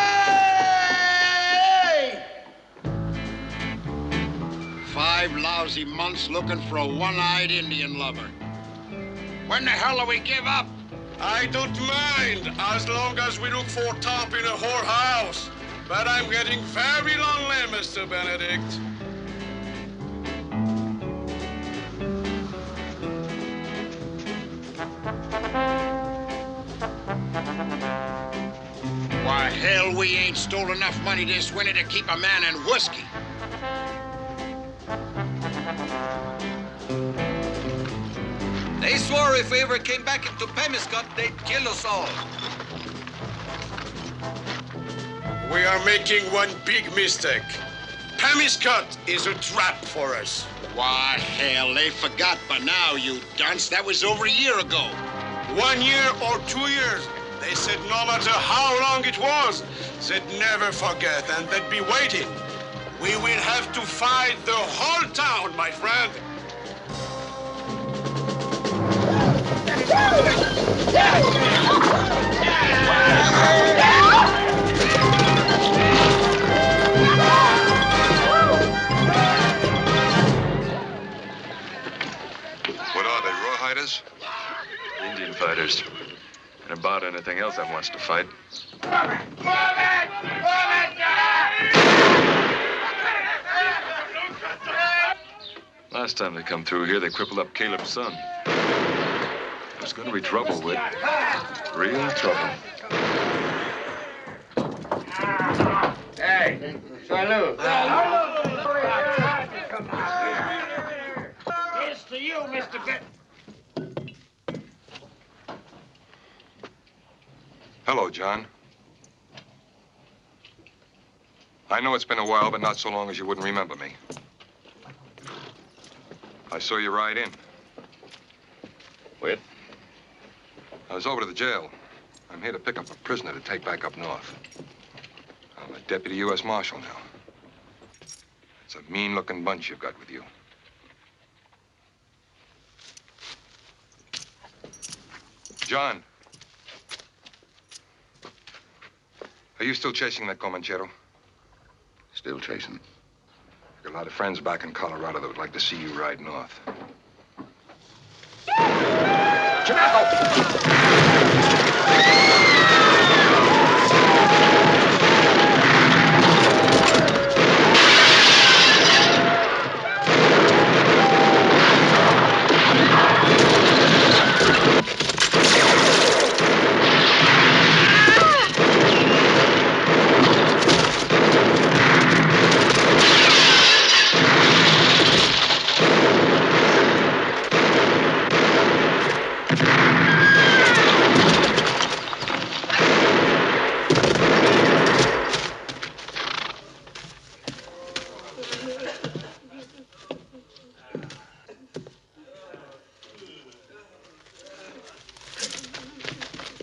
5 lousy months looking for a one-eyed Indian lover. When the hell do we give up? I don't mind, as long as we look for top in a whorehouse. But I'm getting very lonely, Mr. Benedict. Why, hell, we ain't stole enough money this winter to keep a man in whiskey. They swore if we ever came back into Pemiscot, they'd kill us all. We are making one big mistake. Pemiscot is a trap for us. Why, hell, they forgot by now, you dunce. That was over a year ago. 1 year or 2 years. They said no matter how long it was, said never forget, and they'd be waiting. We will have to fight the whole town, my friend. What are they, rawhiders? Indian fighters. And about anything else that wants to fight. Last time they come through here, they crippled up Caleb's son. There's going to be trouble, Whit. Real trouble. Hey, salute. Here's to you, Mr. Ben. Hello, John. I know it's been a while, but not so long as you wouldn't remember me. I saw you ride in. Whit? I was over to the jail. I'm here to pick up a prisoner to take back up north. I'm a deputy U.S. Marshal now. It's a mean-looking bunch you've got with you. John. Are you still chasing that Comanchero? Still chasing. I've got a lot of friends back in Colorado that would like to see you ride north.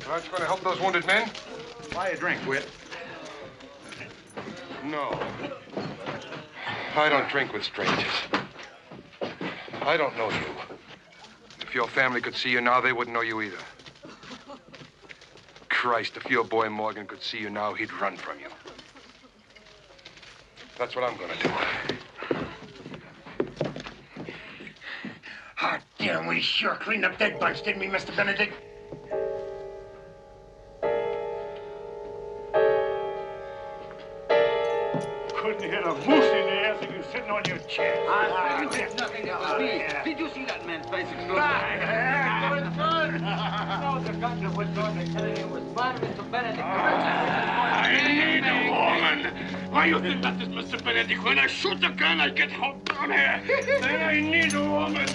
Aren't you going to help those wounded men? Buy a drink, Whit. No. I don't drink with strangers. I don't know you. If your family could see you now, they wouldn't know you either. Christ, if your boy Morgan could see you now, he'd run from you. That's what I'm going to do. Hot damn, we sure cleaned up that bunch, didn't we, Mr. Benedict? Couldn't hit a moose in the ass if you sit sitting on your chair. There's nothing. It was me. Did you see that man's face explode? It was fun. No, the doctor was going to tell you it was fun, Mr. Benedict. I need a woman. Why you think that is Mr. Benedict? When I shoot a gun, I get hot down here. And I need a woman.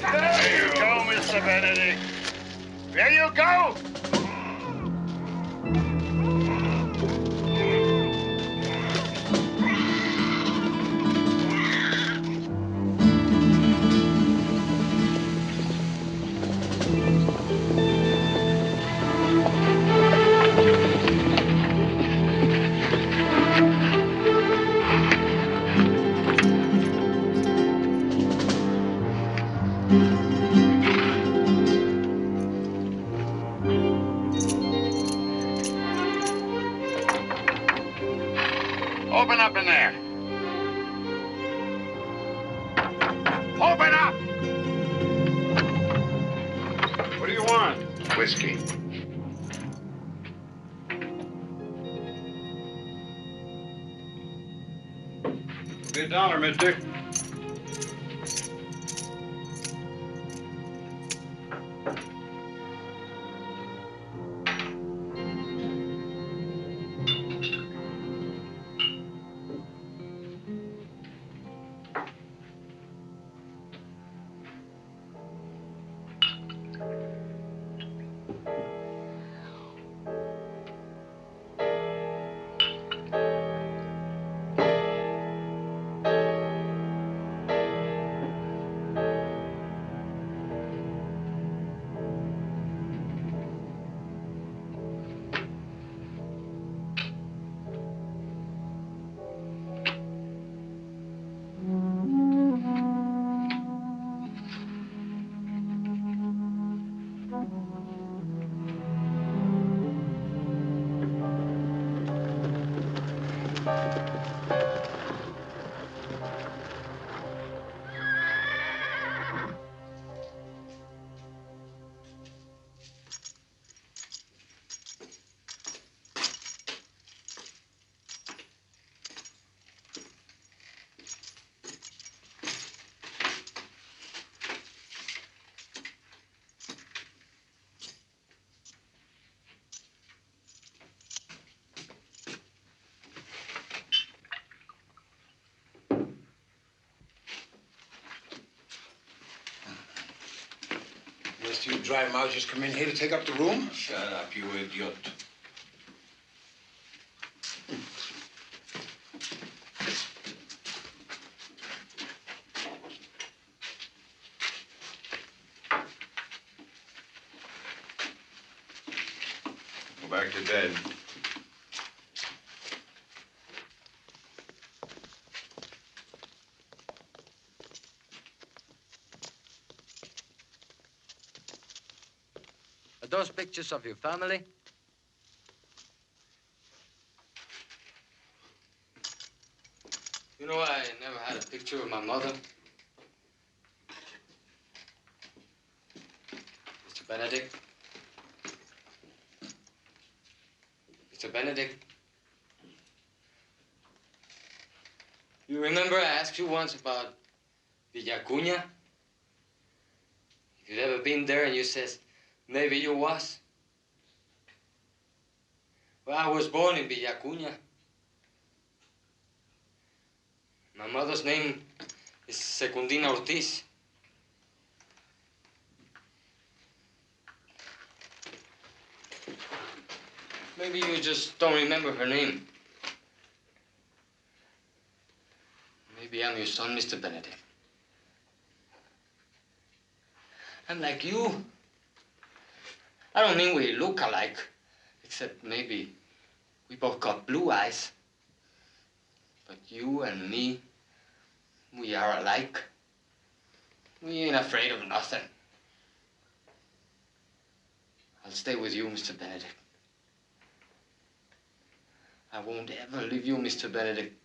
There you go, Mr. Benedict. There you go. Open up in there. Open up! What do you want? Whiskey. $1, mister. You dry mouths just come in here to take up the room? Shut up, you idiot. Go back to bed. Those pictures of your family? You know, I never had a picture of my mother. Mr. Benedict? Mr. Benedict? You remember I asked you once about Villacuña? If you'd ever been there, and you says, maybe you was. Well, I was born in Villacuña. My mother's name is Secundina Ortiz. Maybe you just don't remember her name. Maybe I'm your son, Mr. Benedict. I'm like you. I don't mean we look alike, except maybe we both got blue eyes. But you and me, we are alike. We ain't afraid of nothing. I'll stay with you, Mr. Benedict. I won't ever leave you, Mr. Benedict.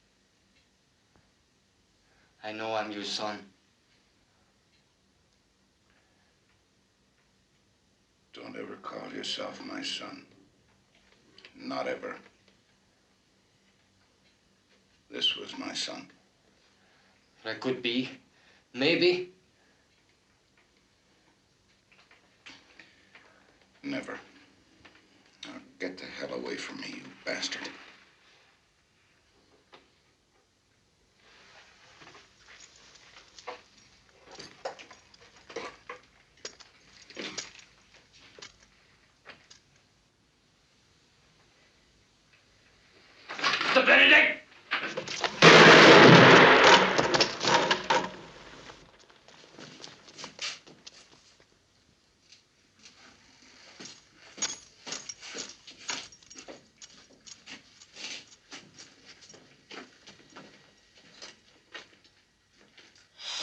I know I'm your son. Don't ever call yourself my son. Not ever. this was my son. That could be. Maybe. Never. Now get the hell away from me, you bastard. Mr. Benedict!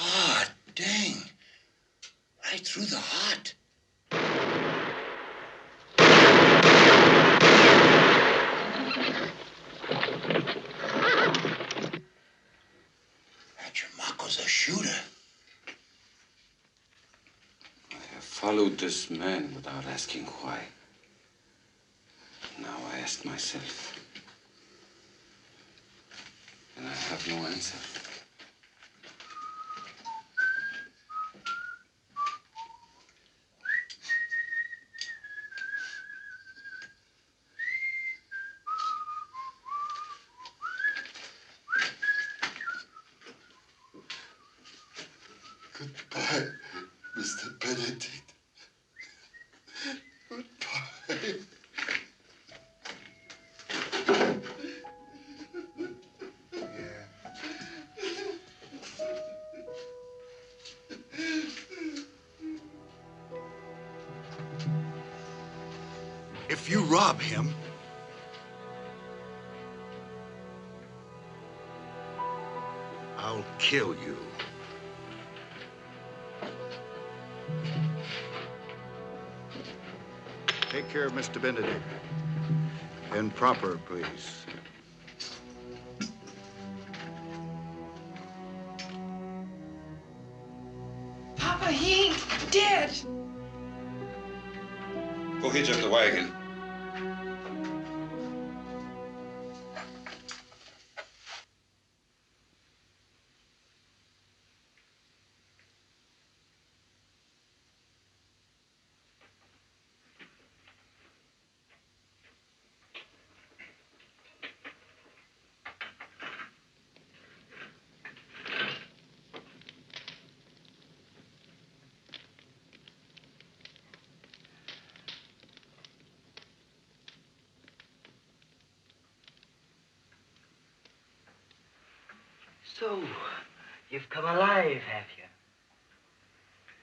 Hot, dang. Right through the heart. Chamaco's a shooter. I have followed this man without asking why. Now I ask myself. And I have no answer. Goodbye, Mr. Benedict. Goodbye. If you rob him, I'll kill you. Take care of Mr. Benedict. And proper, please. Papa, he ain't dead. Go hitch up the wagon. So, you've come alive, have you?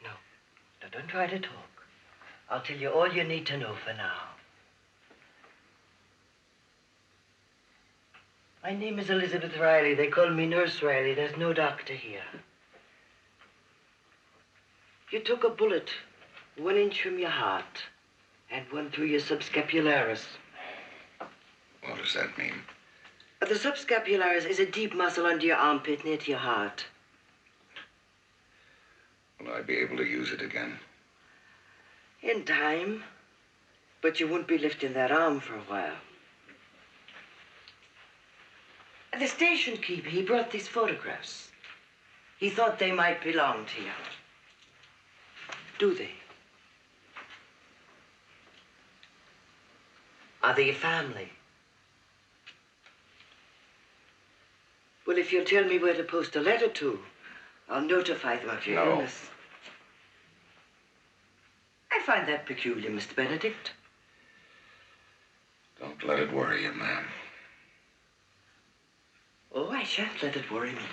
No. Now, don't try to talk. I'll tell you all you need to know for now. My name is Elizabeth Riley. They call me Nurse Riley. There's no doctor here. You took a bullet, 1 inch from your heart, and 1 through your subscapularis. What does that mean? The subscapularis is a deep muscle under your armpit near to your heart. Will I be able to use it again? In time. But you won't be lifting that arm for a while. The station keeper, he brought these photographs. He thought they might belong to you. Do they? Are they your family? Well, if you'll tell me where to post a letter to, I'll notify them of your illness. I find that peculiar, Mr. Benedict. Don't let it worry you, ma'am. Oh, I shan't let it worry me.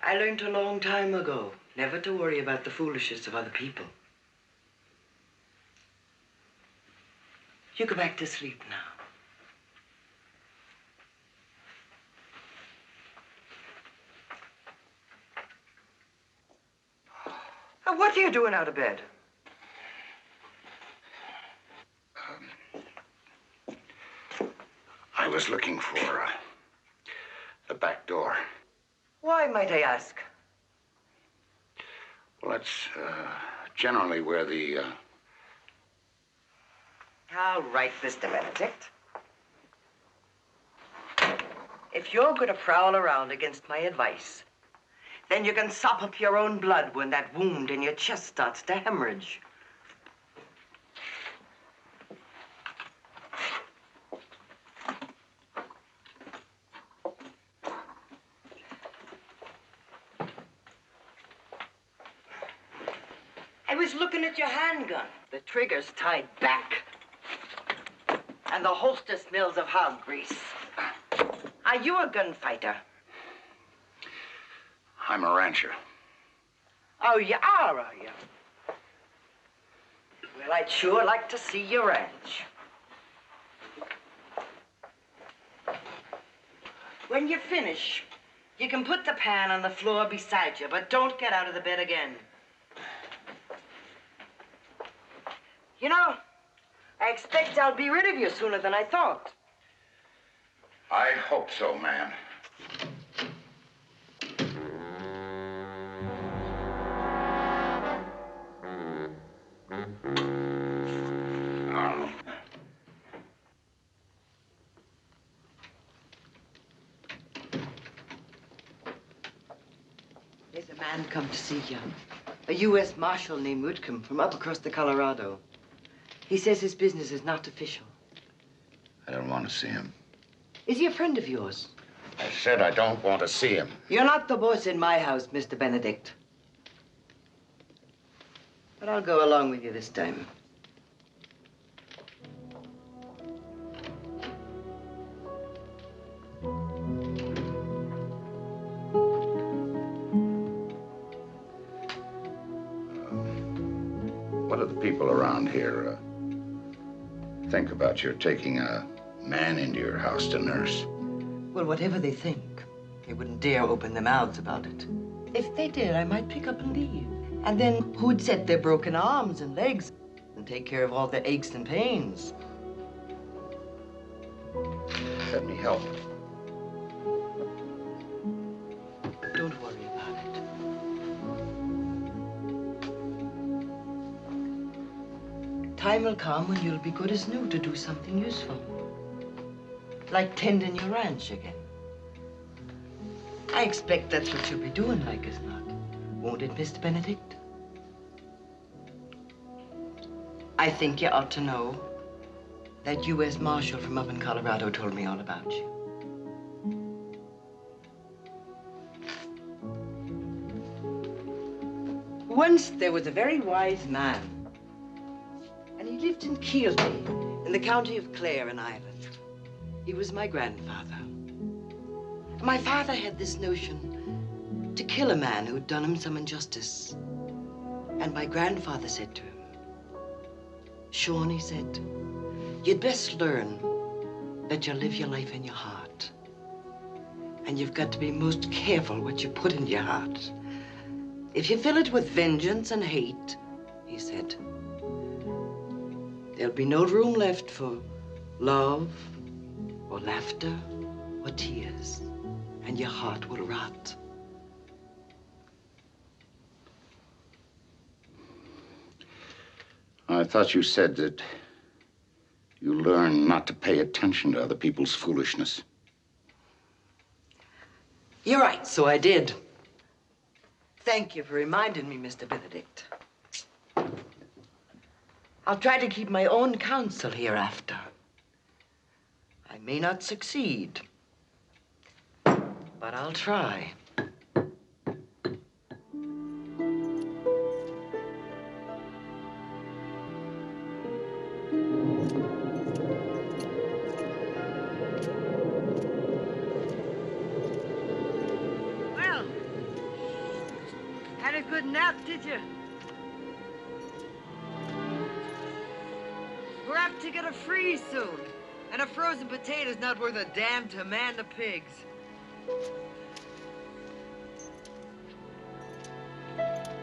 I learned a long time ago never to worry about the foolishness of other people. You go back to sleep now. What are you doing out of bed? I was looking for the back door. Why, might I ask? Well, that's generally where the... All right, Mr. Benedict. If you're going to prowl around against my advice, then you can sop up your own blood when that wound in your chest starts to hemorrhage. I was looking at your handgun. The trigger's tied back. And the holster smells of hog grease. Are you a gunfighter? I'm a rancher. Oh, you are you? Well, I'd sure like to see your ranch. When you finish, you can put the pan on the floor beside you, but don't get out of the bed again. You know, I expect I'll be rid of you sooner than I thought. I hope so, ma'am. There's a man come to see you. A U.S. Marshal named Whitcomb from up across the Colorado. He says his business is not official. I don't want to see him. Is he a friend of yours? I said I don't want to see him. You're not the boss in my house, Mr. Bendickt. But I'll go along with you this time. What do the people around here think about your taking a man into your house to nurse? Well, whatever they think, they wouldn't dare open their mouths about it. If they did, I might pick up and leave. And then who'd set their broken arms and legs and take care of all their aches and pains? Let me help. Don't worry about it. Time will come when you'll be good as new to do something useful. Like tending your ranch again. I expect that's what you'll be doing, like as not. Won't it, Mr. Bendickt? I think you ought to know that U.S. Marshal from up in Colorado told me all about you. Once there was a very wise man, and he lived in Keelty, in the county of Clare in Ireland. He was my grandfather. My father had this notion to kill a man who'd done him some injustice. And my grandfather said to him, Sean, he said, you'd best learn that you live your life in your heart. And you've got to be most careful what you put into your heart. If you fill it with vengeance and hate, he said, there'll be no room left for love, or laughter, or tears, and your heart will rot. I thought you said that you learned not to pay attention to other people's foolishness. You're right, so I did. Thank you for reminding me, Mr. Bendickt. I'll try to keep my own counsel hereafter. I may not succeed, but I'll try. Well, had a good nap, did you? We're apt to get a freeze soon. And a frozen potato's not worth a damn to man the pigs.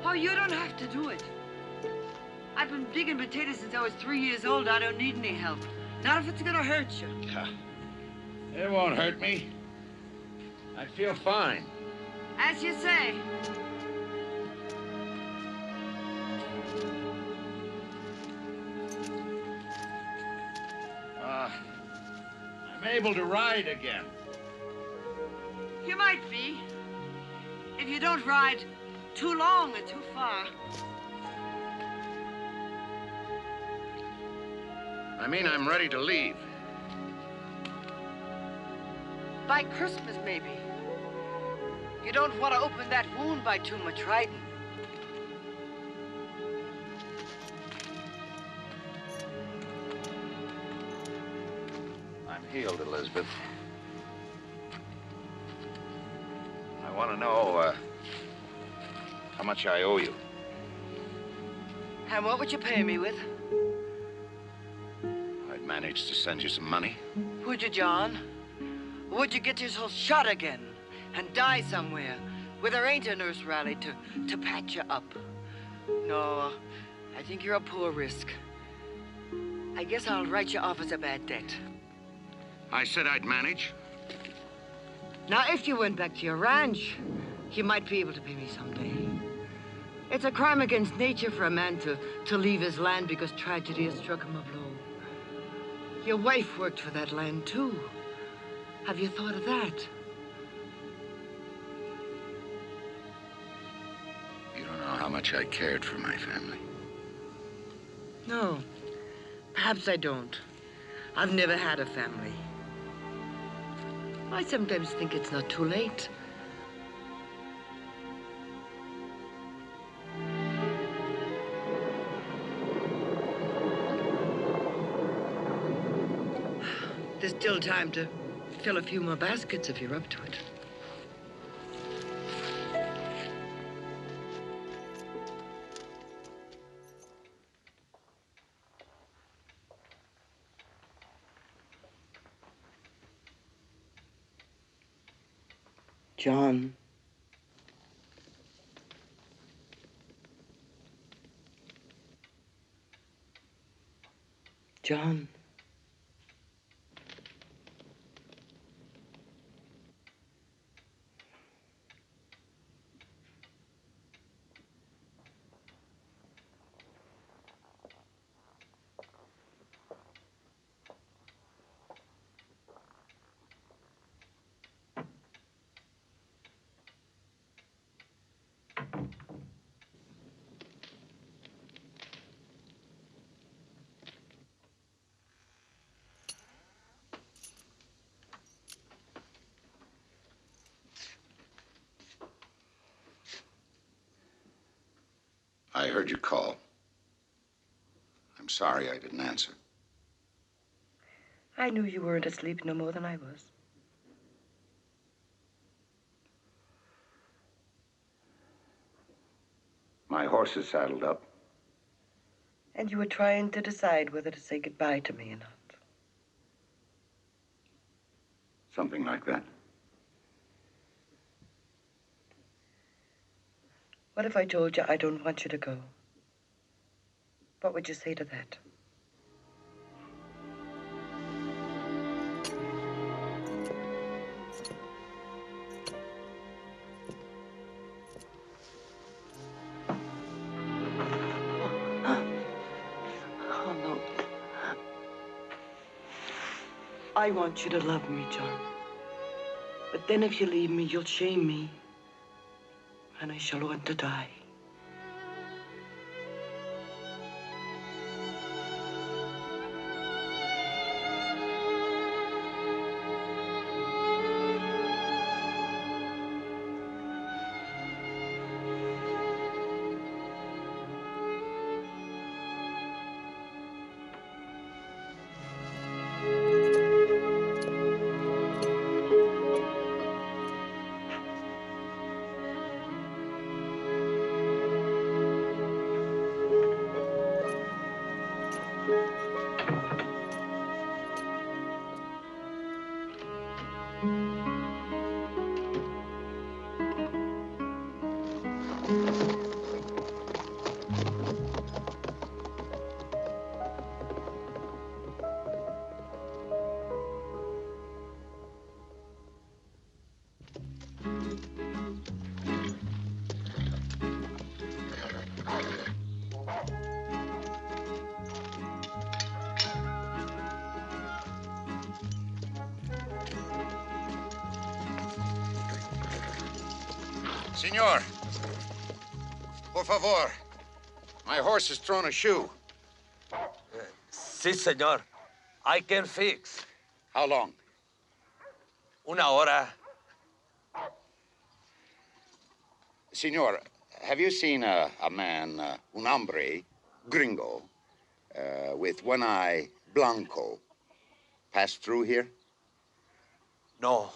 Oh, you don't have to do it. I've been digging potatoes since I was 3 years old. I don't need any help. Not if it's gonna hurt you. It won't hurt me. I feel fine. As you say. I'm able to ride again. You might be. If you don't ride too long or too far. I mean, I'm ready to leave. By Christmas, maybe. You don't want to open that wound by too much riding. I'm healed, Elizabeth. I want to know, how much I owe you. And what would you pay me with? I'd manage to send you some money. Would you, John? Or would you get yourself shot again and die somewhere where there ain't a nurse rally to patch you up? No, I think you're a poor risk. I guess I'll write you off as a bad debt. I said I'd manage. Now, if you went back to your ranch, you might be able to pay me someday. It's a crime against nature for a man to leave his land because tragedy has struck him a blow. Your wife worked for that land, too. Have you thought of that? You don't know how much I cared for my family. No, perhaps I don't. I've never had a family. I sometimes think it's not too late. There's still time to fill a few more baskets if you're up to it. John. John. I heard you call. I'm sorry I didn't answer. I knew you weren't asleep no more than I was. My horse is saddled up. And you were trying to decide whether to say goodbye to me or not. Something like that. What if I told you I don't want you to go? What would you say to that? Oh, no. I want you to love me, John. But then if you leave me, you'll shame me. And I shall want to die. Senor, por favor. My horse has thrown a shoe. Sí, señor. I can fix. How long? Una hora. Senor, have you seen a man, un hombre, gringo, with one eye blanco, pass through here? No.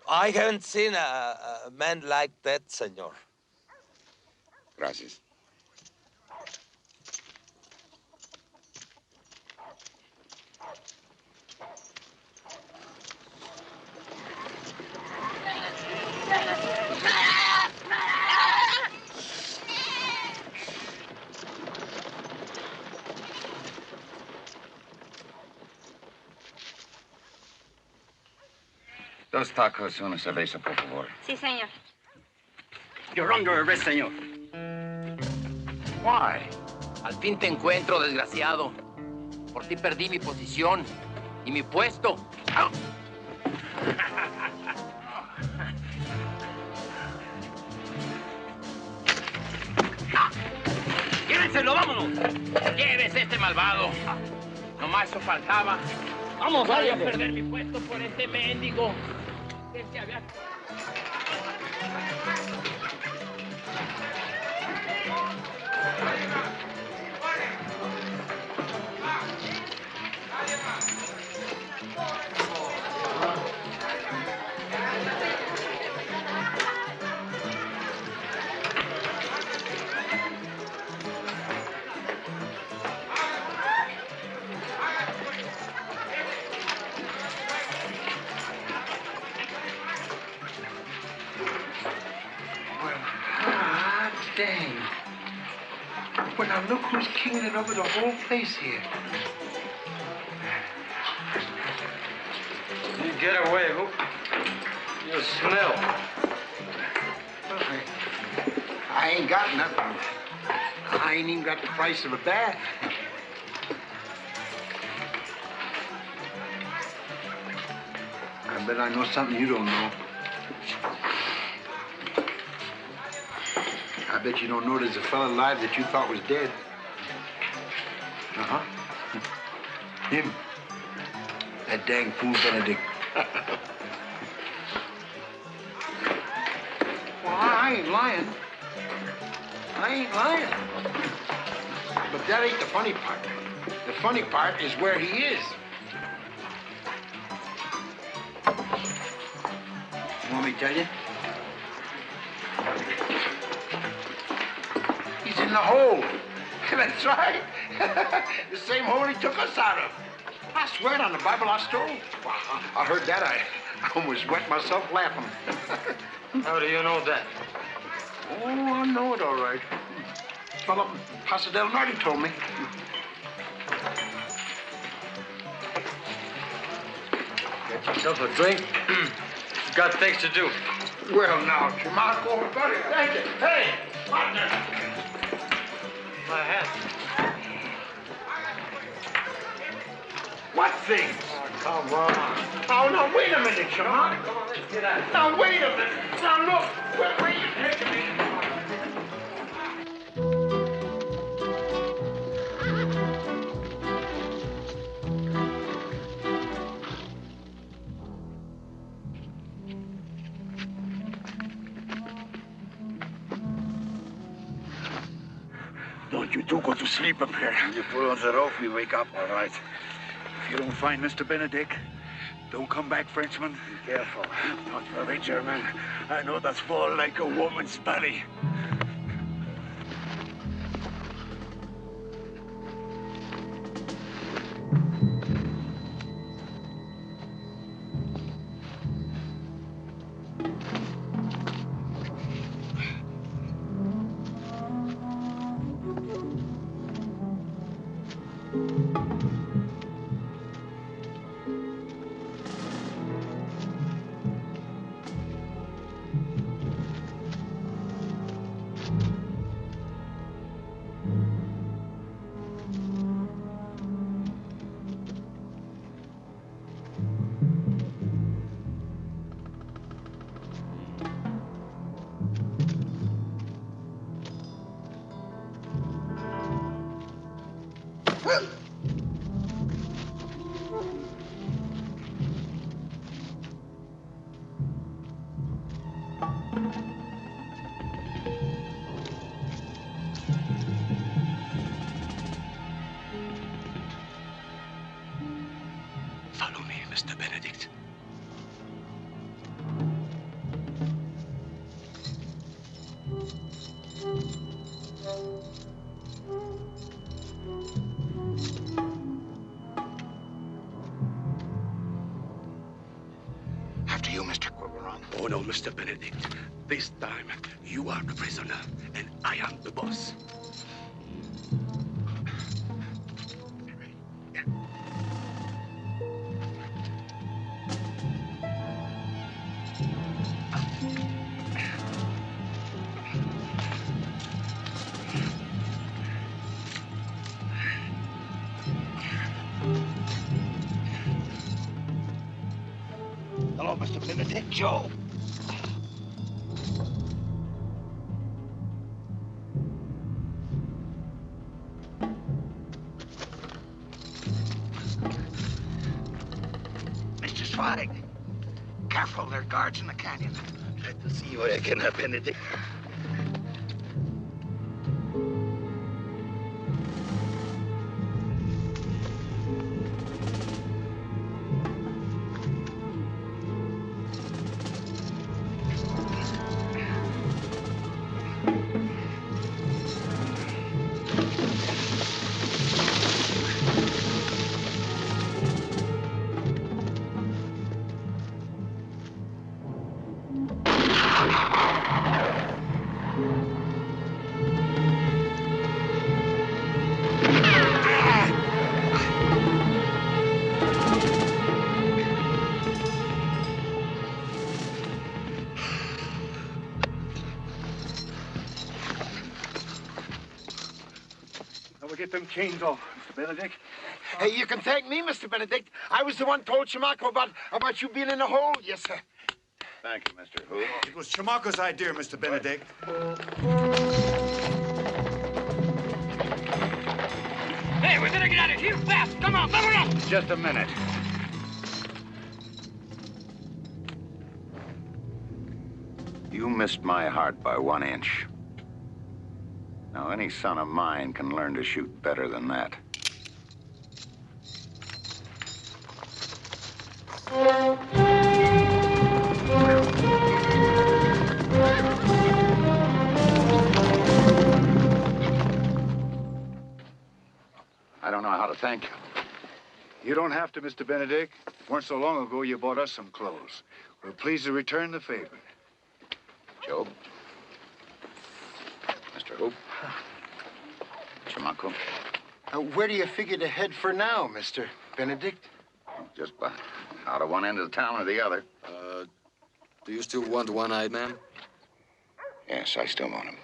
I haven't seen a man like that, senor. Gracias. Dos tacos, una cerveza, por favor. Sí, señor. You're under arrest, señor. Why? Al fin te encuentro, desgraciado. Por ti perdí mi posición y mi puesto. ¡Llévenselo, vámonos! ¡Llévese este malvado! Nomás eso faltaba. Vamos, voy a váyale. perder mi puesto por este mendigo. Este había... Dang. Well, now look who's kinging it over the whole place here. You get away, who? You smell. I ain't got nothing. I ain't even got the price of a bath. I bet I know something you don't know. I bet you don't know there's a fella alive that you thought was dead. Uh-huh. Him. That dang fool Benedict. Well, I ain't lying. I ain't lying. But that ain't the funny part. The funny part is where he is. You want me to tell you? He's in the hole. That's right. The same hole he took us out of. I swear it on the Bible I stole. Wow, I heard that. I almost wet myself laughing. How do you know that? Oh, I know it all right. Fellow Paso del Norte told me. Get yourself a drink. You've got things to do. Well, now, Chamaco, buddy, thank you. Hey, partner. My hat. What things? Oh, come on. Oh, now, wait a minute, Chamaco. Come on, let's get out of here. Now, wait a minute. Now, look. Where are you taking me? Don't you two go to sleep up here. You pull on the rope, we wake up, all right. If you don't find Mr. Benedict, don't come back, Frenchman. Be careful. Don't worry, German. I know that's fall like a woman's belly. Follow me, Mr. Benedict. After you, Mr. Quiberon. Oh, no, Mr. Benedict. This time, you are the prisoner, and I am the boss. Hello, Mr. Benedict. Joe. Mr. Zweig. Careful, there are guards in the canyon. Glad to see you again, Benedict. Get them chains off, Mr. Benedict. Hey, you can thank me, Mr. Benedict. I was the one told Chamaco about you being in the hole. Yes, sir. Thank you, Mr. Who. It was Chamaco's idea, Mr. Benedict. Hey, we better get out of here fast. Come on, level up. Just a minute. You missed my heart by 1 inch. Now, any son of mine can learn to shoot better than that. I don't know how to thank you. You don't have to, Mr. Benedict. It weren't so long ago you bought us some clothes. We're pleased to return the favor. Job. Mr. Hoop. Chamaco. Where do you figure to head for now, Mr. Benedict? Just out of one end of the town or the other. Do you still want one-eyed man? Yes, I still want him.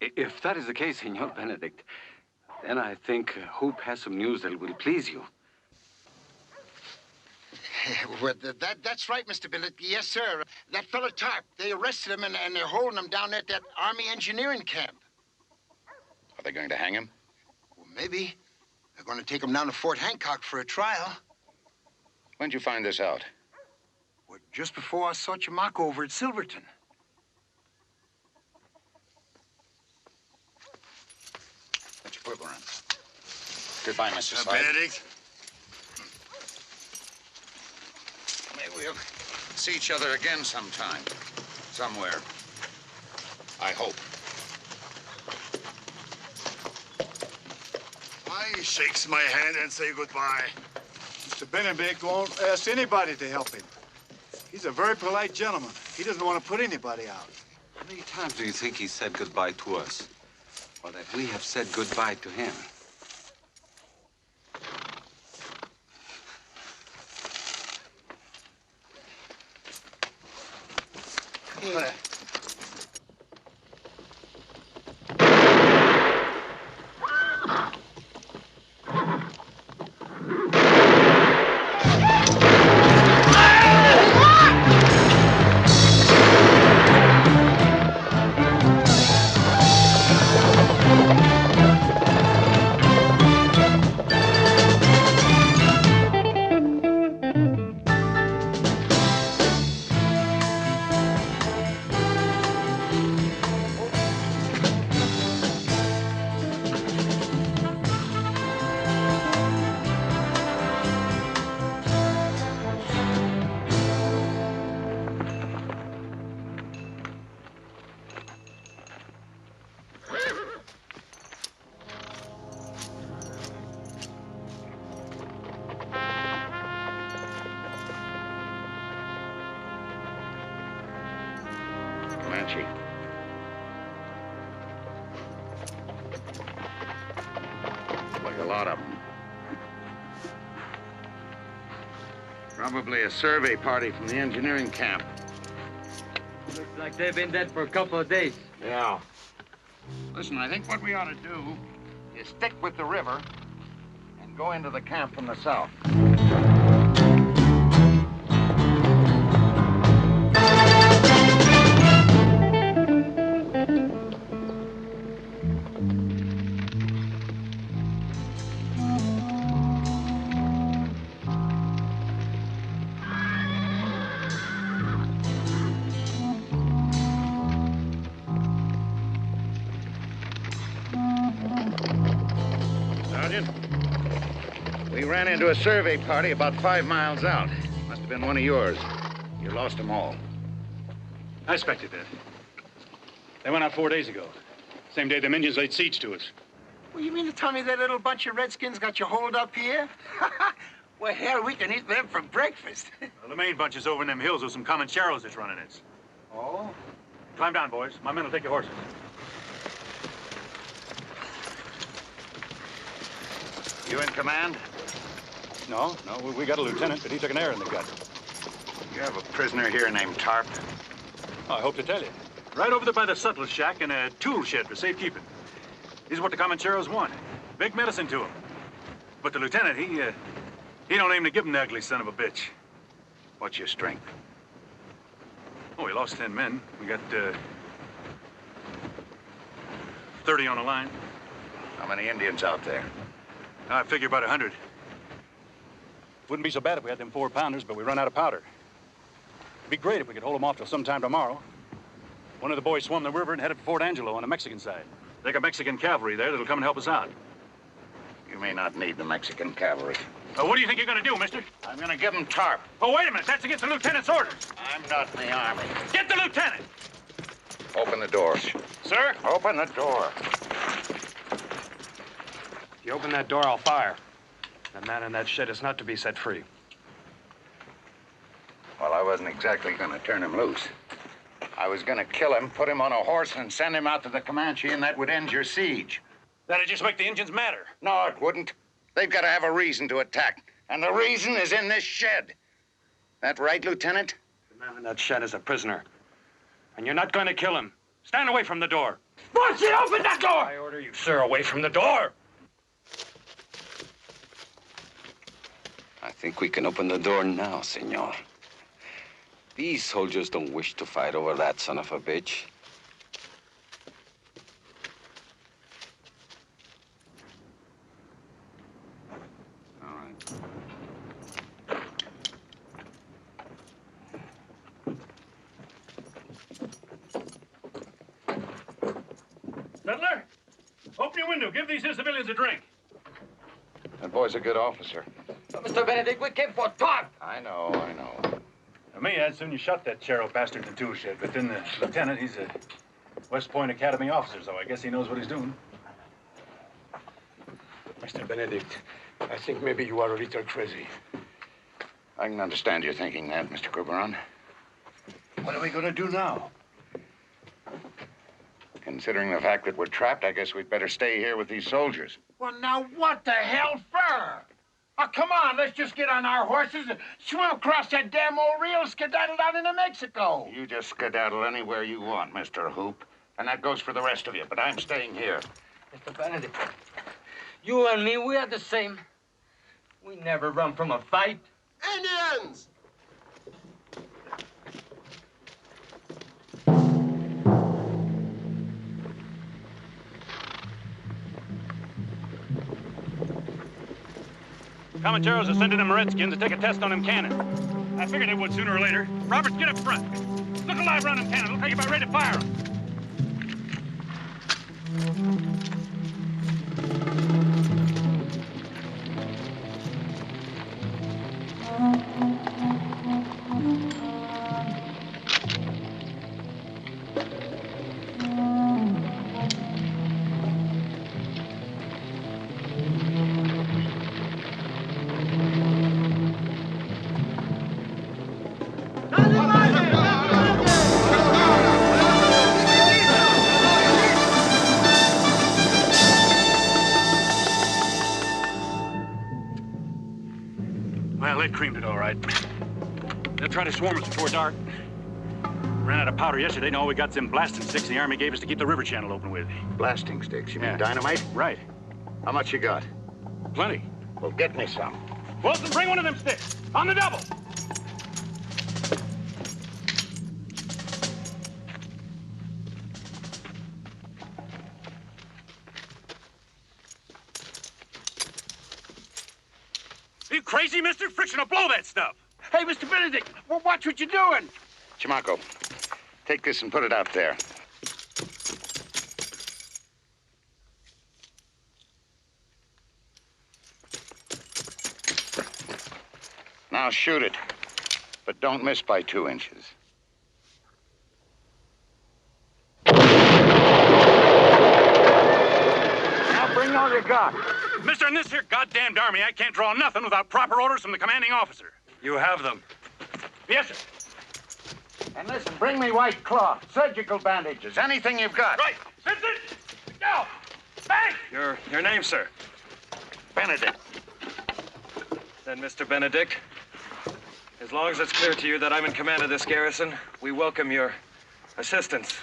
If that is the case, Senor Benedict, then I think Hoop has some news that will please you. Well, that's right, Mr. Benedict. Yes, sir. That fella Tarp, they arrested him and they're holding him down at that Army engineering camp. Are they going to hang him? Well, maybe. They're going to take him down to Fort Hancock for a trial. When'd you find this out? Well, just before I saw Chamaco over at Silverton. Mr. Quiberon. Goodbye, Mr. Slide. Benedict. Maybe we'll see each other again sometime. Somewhere. I hope. He shakes my hand and say goodbye. Mr. Benedict won't ask anybody to help him. He's a very polite gentleman. He doesn't want to put anybody out. How many times do you think he said goodbye to us? Or that we have said goodbye to him? Chief. Like a lot of them. Probably a survey party from the engineering camp. Looks like they've been dead for a couple of days. Yeah. Listen, I think what we ought to do is stick with the river and go into the camp from the south. We ran into a survey party about 5 miles out. Must have been one of yours. You lost them all. I expected that. They went out 4 days ago. Same day the Indians laid siege to us. Well, you mean to tell me that little bunch of redskins got you holed up here? Well, hell, we can eat them for breakfast. Well, the main bunch is over in them hills with some Comancheros that's running it. Oh? Climb down, boys. My men will take your horses. You in command? No, we got a lieutenant, but he took an arrow in the gut. You have a prisoner here named Tarp? Oh, I hope to tell you. Right over there by the sutler's shack and a tool shed for safekeeping. This is what the Comancheros want. Big medicine to him. But the lieutenant, he don't aim to give him the ugly son of a bitch. What's your strength? Oh, we lost 10 men. We got, 30 on the line. How many Indians out there? I figure about 100. Wouldn't be so bad if we had them 4-pounders, but we run out of powder. It'd be great if we could hold them off till sometime tomorrow. One of the boys swam the river and headed for Fort Angelo on the Mexican side. They got Mexican cavalry there that'll come and help us out. You may not need the Mexican cavalry. What do you think you're going to do, mister? I'm going to give them Tarp. Oh, wait a minute. That's against the lieutenant's orders. I'm not in the army. Get the lieutenant! Open the door. Sir? Open the door. If you open that door, I'll fire. The man in that shed is not to be set free. Well, I wasn't exactly going to turn him loose. I was going to kill him, put him on a horse, and send him out to the Comanche, and that would end your siege. That'd just make the Indians madder. No, it wouldn't. They've got to have a reason to attack. And the reason is in this shed. That right, Lieutenant? The man in that shed is a prisoner. And you're not going to kill him. Stand away from the door. Bullshit, open that door! I order you, sir, away from the door. I think we can open the door now, senor. These soldiers don't wish to fight over that son of a bitch. All right. Settler, open your window. Give these here civilians a drink. That boy's a good officer. Mr. Benedict, we came for Tarp. I know. Now, me, I'd soon you shot that Chero bastard in the tool shed, but then the lieutenant, he's a West Point Academy officer, so I guess he knows what he's doing. Mr. Benedict, I think maybe you are a little crazy. I can understand your thinking that, Mr. Couperon. What are we going to do now? Considering the fact that we're trapped, I guess we'd better stay here with these soldiers. Well, now what the hell for? Oh, come on, let's just get on our horses and swim across that damn old reel and skedaddle down into Mexico. You just skedaddle anywhere you want, Mr. Hoop. And that goes for the rest of you, but I'm staying here. Mr. Benedict, you and me, we are the same. We never run from a fight. Indians! Comancheros are sending them Redskins to take a test on them cannon. I figured they would sooner or later. Roberts, get up front. Look alive around them cannon. Looks like you're about ready to fire them. they creamed it all right. They'll try to swarm us before dark. Ran out of powder yesterday, and all we got's them blasting sticks the Army gave us to keep the river channel open with. Blasting sticks? You mean dynamite? Right. How much you got? Plenty. Well, get me some. Wilson, bring one of them sticks. On the double. Are you crazy, mister? Friction will blow that stuff. Hey, Mr. Benedict, watch what you're doing. Chamaco, take this and put it out there. Now shoot it, but don't miss by 2 inches. Now bring all you got. Mister, in this here goddamned Army, I can't draw nothing without proper orders from the commanding officer. You have them. Yes, sir. And listen, bring me white cloth, surgical bandages, anything you've got. Right. Vincent! Go! Bang! Your name, sir? Benedict. Then, Mr. Benedict, as long as it's clear to you that I'm in command of this garrison, we welcome your assistance.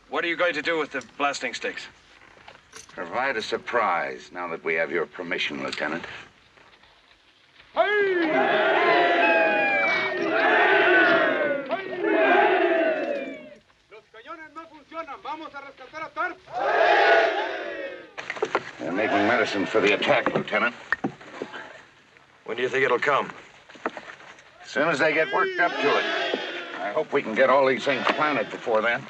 What are you going to do with the blasting sticks? Provide a surprise now that we have your permission, Lieutenant. They're making medicine for the attack, Lieutenant. When do you think it'll come? As soon as they get worked up to it. I hope we can get all these things planted before then.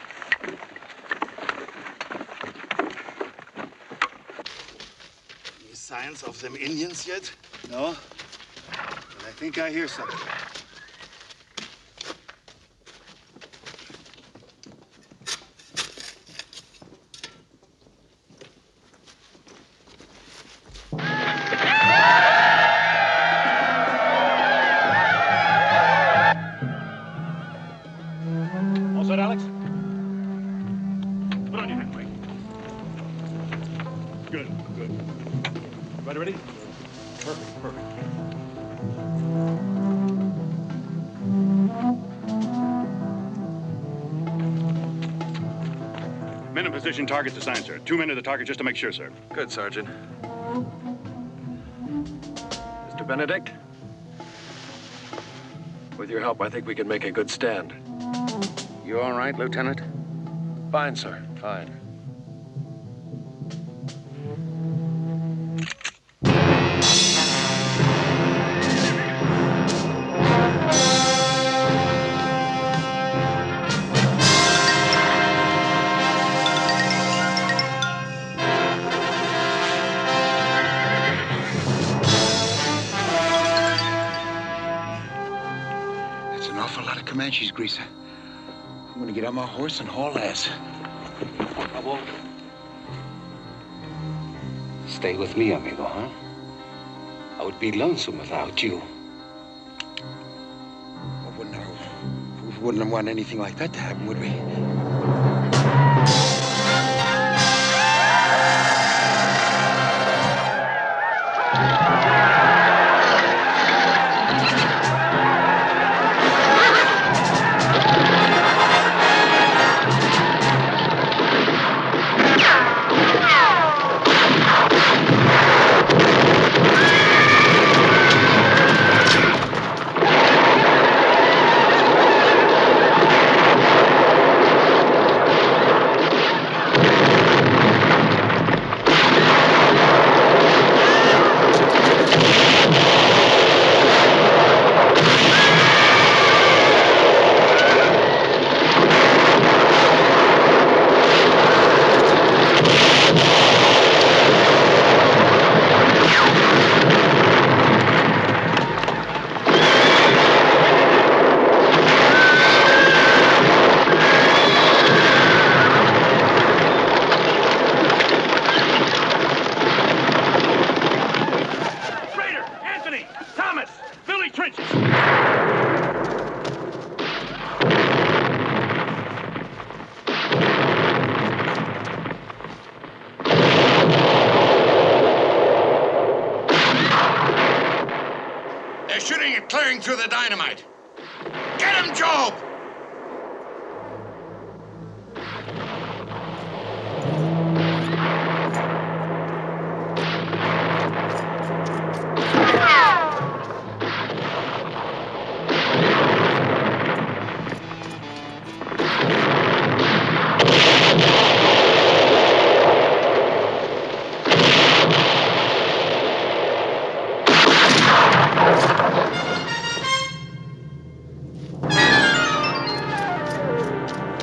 Any signs of them Indians yet? No, but I think I hear something. Men in position, targets assigned, sir. 2 men to the target just to make sure, sir. Good, Sergeant. Mr. Benedict? With your help, I think we can make a good stand. You all right, Lieutenant? Fine, sir. Fine. Comanches, Greaser. I'm gonna get on my horse and haul ass. I won't. Stay with me, amigo, huh? I would be lonesome without you. We wouldn't want anything like that to happen, would we? tearing through the dynamite. Get him, Job!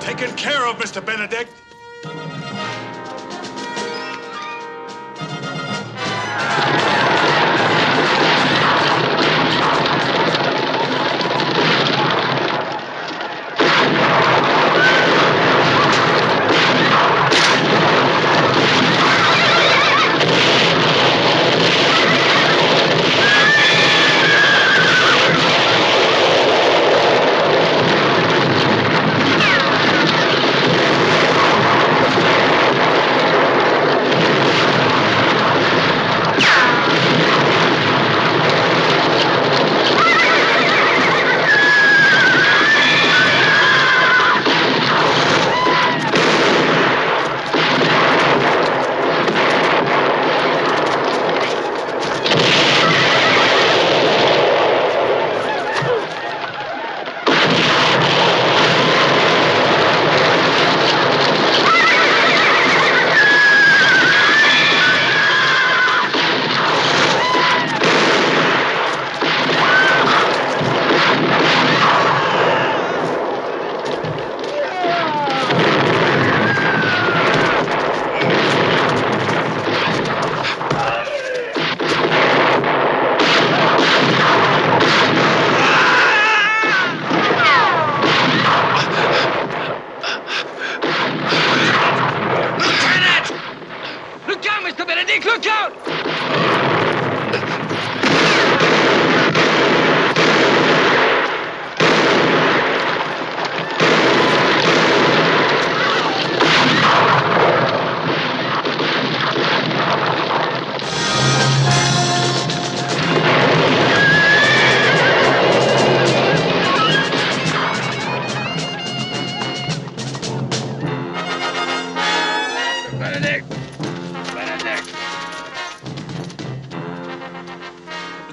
Taken care of, Mr. Benedict.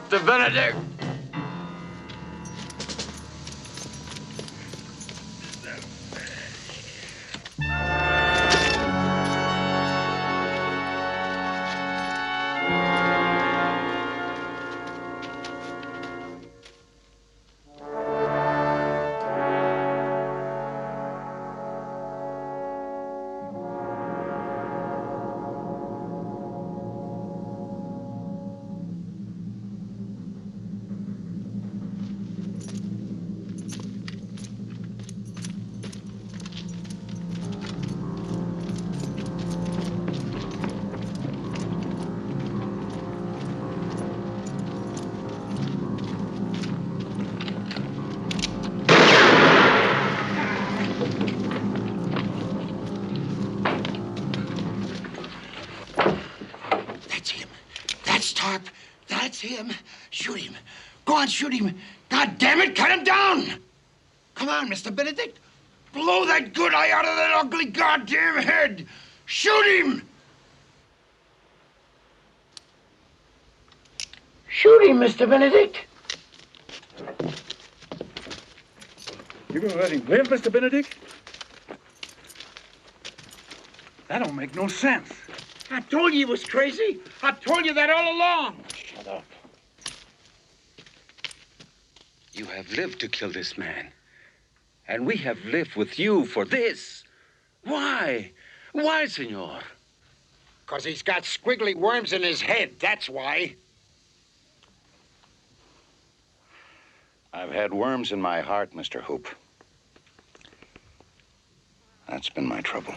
Mr. Benedict! That's him. Shoot him. Go on, shoot him. God damn it, cut him down. Come on, Mr. Benedict. Blow that good eye out of that ugly goddamn head. Shoot him. Shoot him, Mr. Benedict. You're gonna let him live, Mr. Benedict? That don't make no sense. I told you he was crazy. I told you that all along. Shut up. You have lived to kill this man. And we have lived with you for this. Why? Why, senor? 'Cause he's got squiggly worms in his head, that's why. I've had worms in my heart, Mr. Hoop. That's been my trouble.